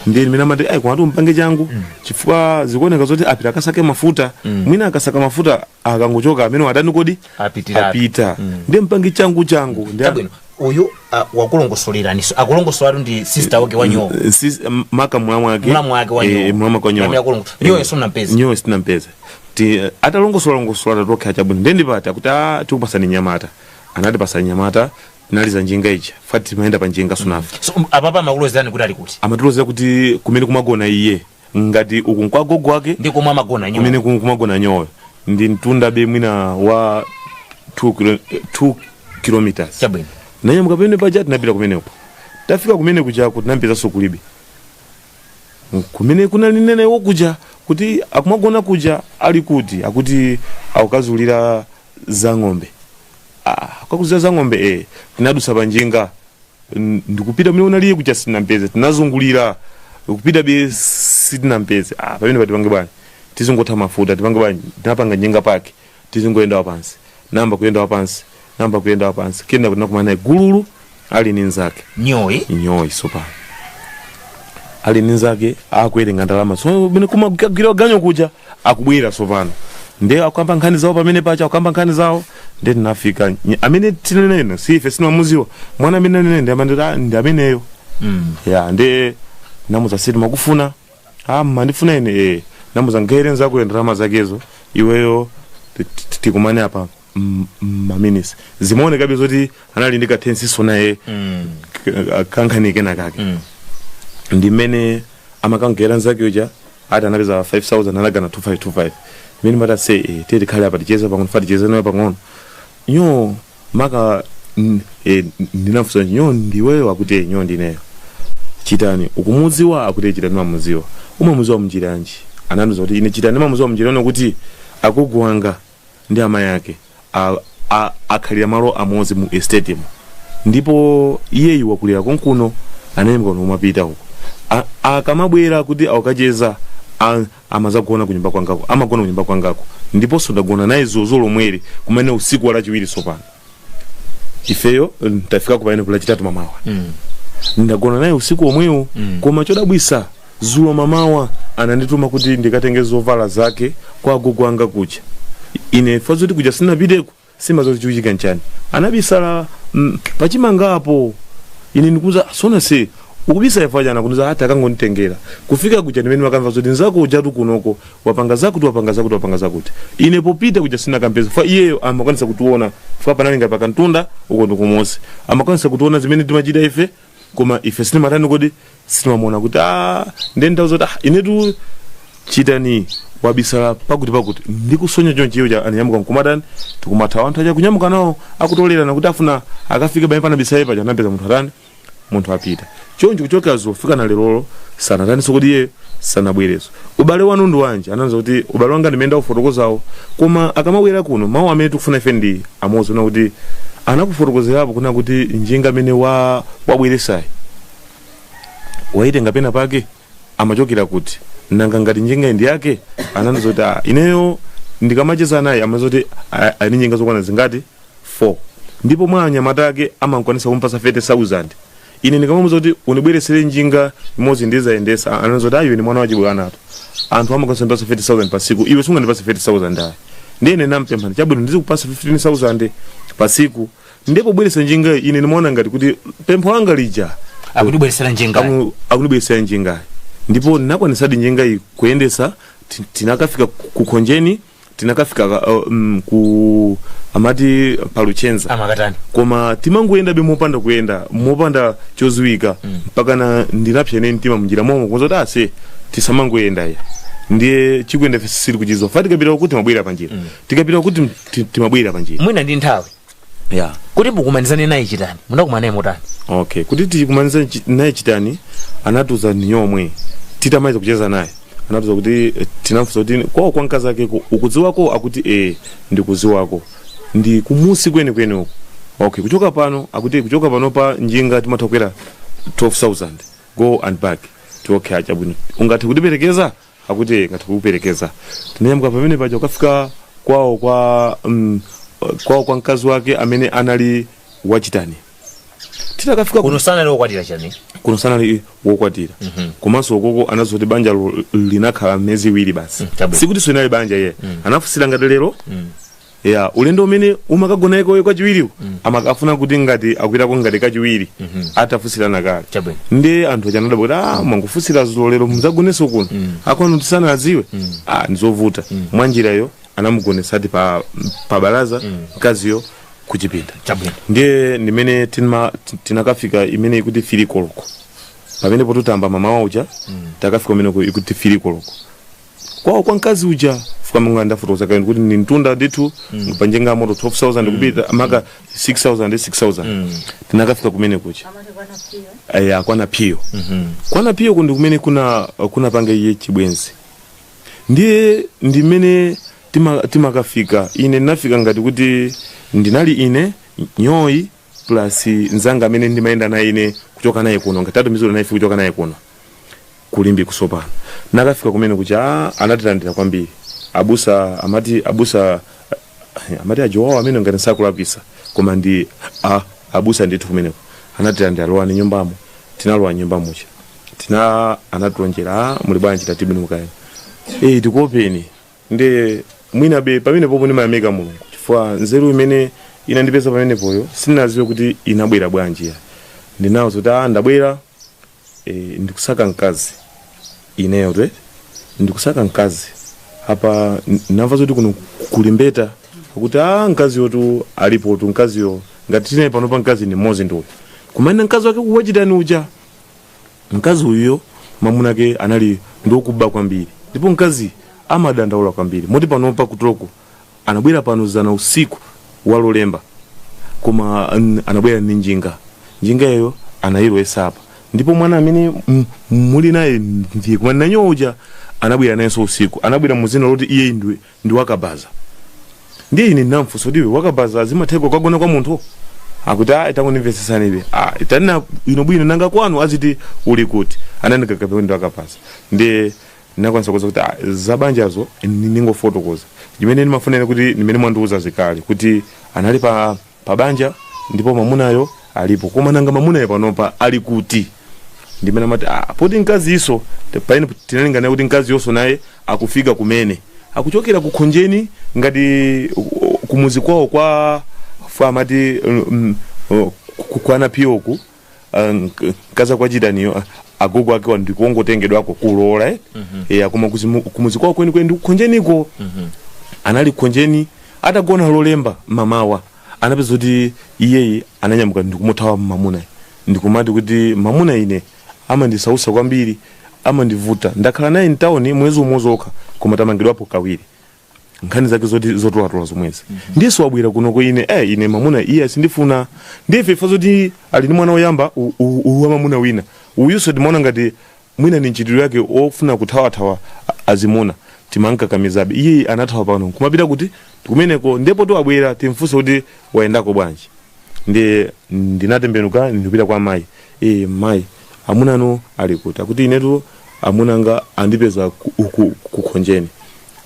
ndiye mmene amati koma tumpange changu chifukwa zikuoneka zoti apita akasake mafuta mwina akasaka mafuta akangochoka amene watani kodi apita ndiye mpange changu ndiye uyu wakulongosolera akulongosolatu ndi sister wake wanyowa mulamu wake wanyowa nyoyo sinampeza atalongosola tatokha chabwino ndendipata kuti tikupasani Mnyamata anatipasani Mnyamata tinaliza njinga ija fati timayenda pa njinga sunafe so apapa amakulozerani kuti ali kuti amatulozera kuti kumene kumagona iye ngati uku kwa gogo wake ndi kumwe amagona nyoyo kumene kumagona nyoyo ndi mtunda be mwina wa 2 kilometers chabwino nanyamuka pamene paja tinapita kumeneko tafika kumene kuja kuti nampeza sokulibe kumene kuna linene wokuja kuti akumagona kuja ali kuti akuti akukazulira za ng'ombe akakuzira za ng'ombe tinadusa panjinga ndikupita mene unaliye kuja sinampeze tinazungulira kupita be sitinampeze pamene patipange bwanji tizingotha mafuta tipange bwanji tinapanga njinga pake tizingoyenda wapansi namba kuyenda wapansi kenda kuti nakumana gululu ali ninzake nyoyi sopano ali ninzake akuwerenga ndalama so bene kumagwira ganyo kuja akubwera sopano nde akamba nkhani zawo pamene pacha akamba nkhani zawo nde tinafika amene tineneno sife sinamuziwa mwana amene nene ndi amandira ndi ameneyo nde namuza siti makufuna mandifuna ine namuza ngere nzako ndalama zakezo iweyo tikumane apa maminisi zimaoneka be zoti anali ndika tensiso naye kankhani kena kake ndimene amakangera nzake uja ati anapeza 5000 anagana 2525 mimi mata say tete khale apa ticheza pang'ono fati cheza nayo pang'ono nyo maka ndinafusa nyo ndiweyo akuti nyo ndineyo chitani ukumuziwa akuti chitani mamuziwa umamuziwa mjiranji ananduza kuti ine chitani mamuziwa mjirano kuti akugwanga ndi ama yake akhalira malo amozi mu stadium ndipo iyeyi wakulira konkuno anayemba kuno umapita huko akamabwera kuti akacheza amazagona kunyumba kwangako amagona kunyumba kwangako ndipo sondagona naye zozolo mwere kumene usiku wala chiwiri sopano ifeyo tafika kupaene kula chitatu mamawa ndagona naye usiku omwewo koma chodabwisa zulo mamawa anandituma kuti ndikatenge zovala zake kwa gogo anga kucha ine fazoti kuja sinapiteko simazo chiuchika nchani anabisala pachimangapo ine ndikuza sona se ukubisa yafanya nakunuza hata akangonditengera kufika kuja ndimene makamva zoti nzako ujatu kunoko wapanga zakuti ine popita kuja sina kampeza fa iyeyo amakwanisa kutuona fa panali ngati pakantunda uko ndikumosi amakwanisa kutuona zimene timachita ife koma ife sine matani kodi sinamona kuti ndenda uzoti inetu chitani wabisala pakuti ndikusonya chonchi iyo anyamuka mkumadani tikumathawa anthu aja kunyamuka nawo akutolera nakuti afuna akafika bamwe pana bisala ipa janapeza munthu atani munthu apita choncho kuchokera zofika na lero sanataniso kuti iye sanabwereso. Ubale wanu ndi wanji ananza kuti ubale wanga ndimenda ufotokozawo koma akamabwera kuno mawu amene tikufuna ife ndi amodzi na kuti anakufotokozerapo kuna kuti njinga amene wabweresayi waitenga pena pake amachokera kuti nanga ngati njinga ndi yake ananza kuti ineyo ndikamacheza naye amaza kuti ali njinga zokwana zingati 4 ndipo mwa anyamata ake amankwanisa kumpasa 30,000. Ine ndikamamuza kuti unibweresere njinga imodzi ndizayendesa ananza kuti ayo ni mwana wachibwe anato anthu amakwanisa ndipasa 30,000 pa siku iwe sungandipasa 30,000 ayi ndine nampemphani chabwino ndizikupasa 15,000 pa siku ndipo bweresa njinga ine nimaona ngati kuti pempho langa lija akundibweresera njinga ndipo ndinakwanisadi njinga iyi kuyendesa tinakafika kukhonjeni tinakafika ku amati paluchenza amakatani koma timangoyenda be mopanda choziwika mpaka na ndinapsha ine mtima mnjira momwe kunzoti ase tisamangoyenda ya ndiye chikuenda fesisiri kuchizo fati kapita kuti mabwera panjira tikapita kuti timabwera panjira mwina ndi nthawi kuti mukumanizane naye chitani munakumana naye motani. Okay, kuti tikumanizane naye chitani anatuza nyomwe titamaiza kucheza naye anatuza kuti tinafusa kuti kwa mkazi ake ukudziwako akuti ndikudziwako ndi kumusi kwene uko. Okay, kuchoka pano pa njinga timatokwera 12,000 go and back to okay achabwino ungati kutiperekeza akuti ngati kuperekeza tinayamka pamene paja ukafika kwa mkazi wake amene anali wachitani titakafika kuno sana wokwatira komanso ukoko anazoti banja linakhala mezi iwiri basi sikuti soinali banja ye anafusira ngati lero ulendo umene umakagona iko kachiwiri amakafuna kuti ngati akuitako ngati kachiwiri atafusirana kale ndi anthu achanada kuti mwangufusira zulo lero muzagoneso kuno akono tisana aziwe ndizovuta mwanjirayo anamugonesati pa baraza mkaziyo kuchipinda ndiye ndimene tinakafika imene ikuti filikoloko pamene potutamba mama wauja takafika umene ikuti filikoloko kwa mkazi uja fuka munganda fotoza kayo kuti ni mtunda ndithu panjenga moto 12,000 kupita amaka 6,000 tinakafika kumene kucha kwana piyo kwana piyo kundi kumene kuna panga iye chibwenzi ndiye ndimene timakafika ine nafika ngati kuti ndinali ine nyoyi plus nzanga amene ndimayenda naye ine kuchoka naye kuno ngatatu mizuri naye kuchoka naye kuno kulimbi kusopana nakafika kumene kucha anatilandira kwambiri amati ajowawo amene ngati nsakulapisa koma ndi abusa ndithu kumeneko anatilandira lowa ni nyumbamo tinalowa nyumbamocha anatilonjera muli bwanji tatibwino mukaena tikuopeni nde mwina be pamene popo ndimayamika mulungu chifukwa nzeru imene inandipeza pamene poyo sinaziwe kuti inabwera bwanji ndinawo zoti ndabwera ndikusaka mkazi ineyo ndikusaka mkazi apa namva zoti kuno kulimbeta kuti mkazi yotu alipo tu mkaziyo ngati tine pano pa mkazi ni mmodzi ndo kumana mkazi wake kuwachitani uja mkazi uyo mamunake anali ndokuba kwambiri ndipo mkazi amadandaula kwambiri moti pano pa kutoko anabwera pano zana usiku walolemba koma anabwera ni njinga iyo anayilowesa apa ndipo mwana amene muli naye ndiye kumana nanyo uja anabwera nayenso usiku anabwera muzina loti iye ndi wakabaza ndiye ine namfuso diwe wakabaza azimatheko kagona kwa munthu akuti itangonimvesesani ibe itanina ino bwino nanga kwanu aziti uli kuti anandikakape ndi wakabaza ndiye nakwanisa kuza kuti zabanjazo ningofotokoza chimene ndimafunira kuti nimene mwandiuza zikali kuti anali pa banja ndipo mamunayo alipo koma nanga mamunayo panopa ali kuti ndimene amati poti mkazi iso paine tinalingana kuti mkazi yonso naye akufika kumene akuchokera kukhonjeni ngati kumuzi kwawo kwa famati kukwana piyoku kaza kwa jidaniyo agogo ake ndikongotengedwako kulola koma kumuzi kwawo kweni ndi kukhonjeniko anali kukhonjeni atagona lolemba mamawa anapeza kuti iyeyi ananyamuka ndikumuthawa mamuna ndikumati kuti mamuna ine amandisausa kwambiri amandivuta ndakhala naye mtawuni mwezi umodzi okha koma tamangidwapo kawiri nkhani zake zotolatola zomwezi ndiso wabwera kunoko ine mamuna iye asindifuna ndife ifa zoti ali ndi mwana woyamba uwa mamuna wina uyuso timaona ngati mwina ni nchitiro yake ofuna kuthawa azimuna timanka kamizabe iye anathawa pano kumapita kuti kumeneko ndipo to abwera timfunse kuti waendako bwanji ndinatembenuka ndipita kwa mayi mayi amuna no ali kuti akuti inetu amunanga andipeza kukhonjeni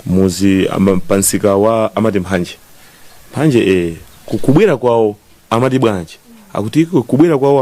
muzi pansika wa amati mphanje kubwera kwawo amati bwanji akuti kubwera kwawo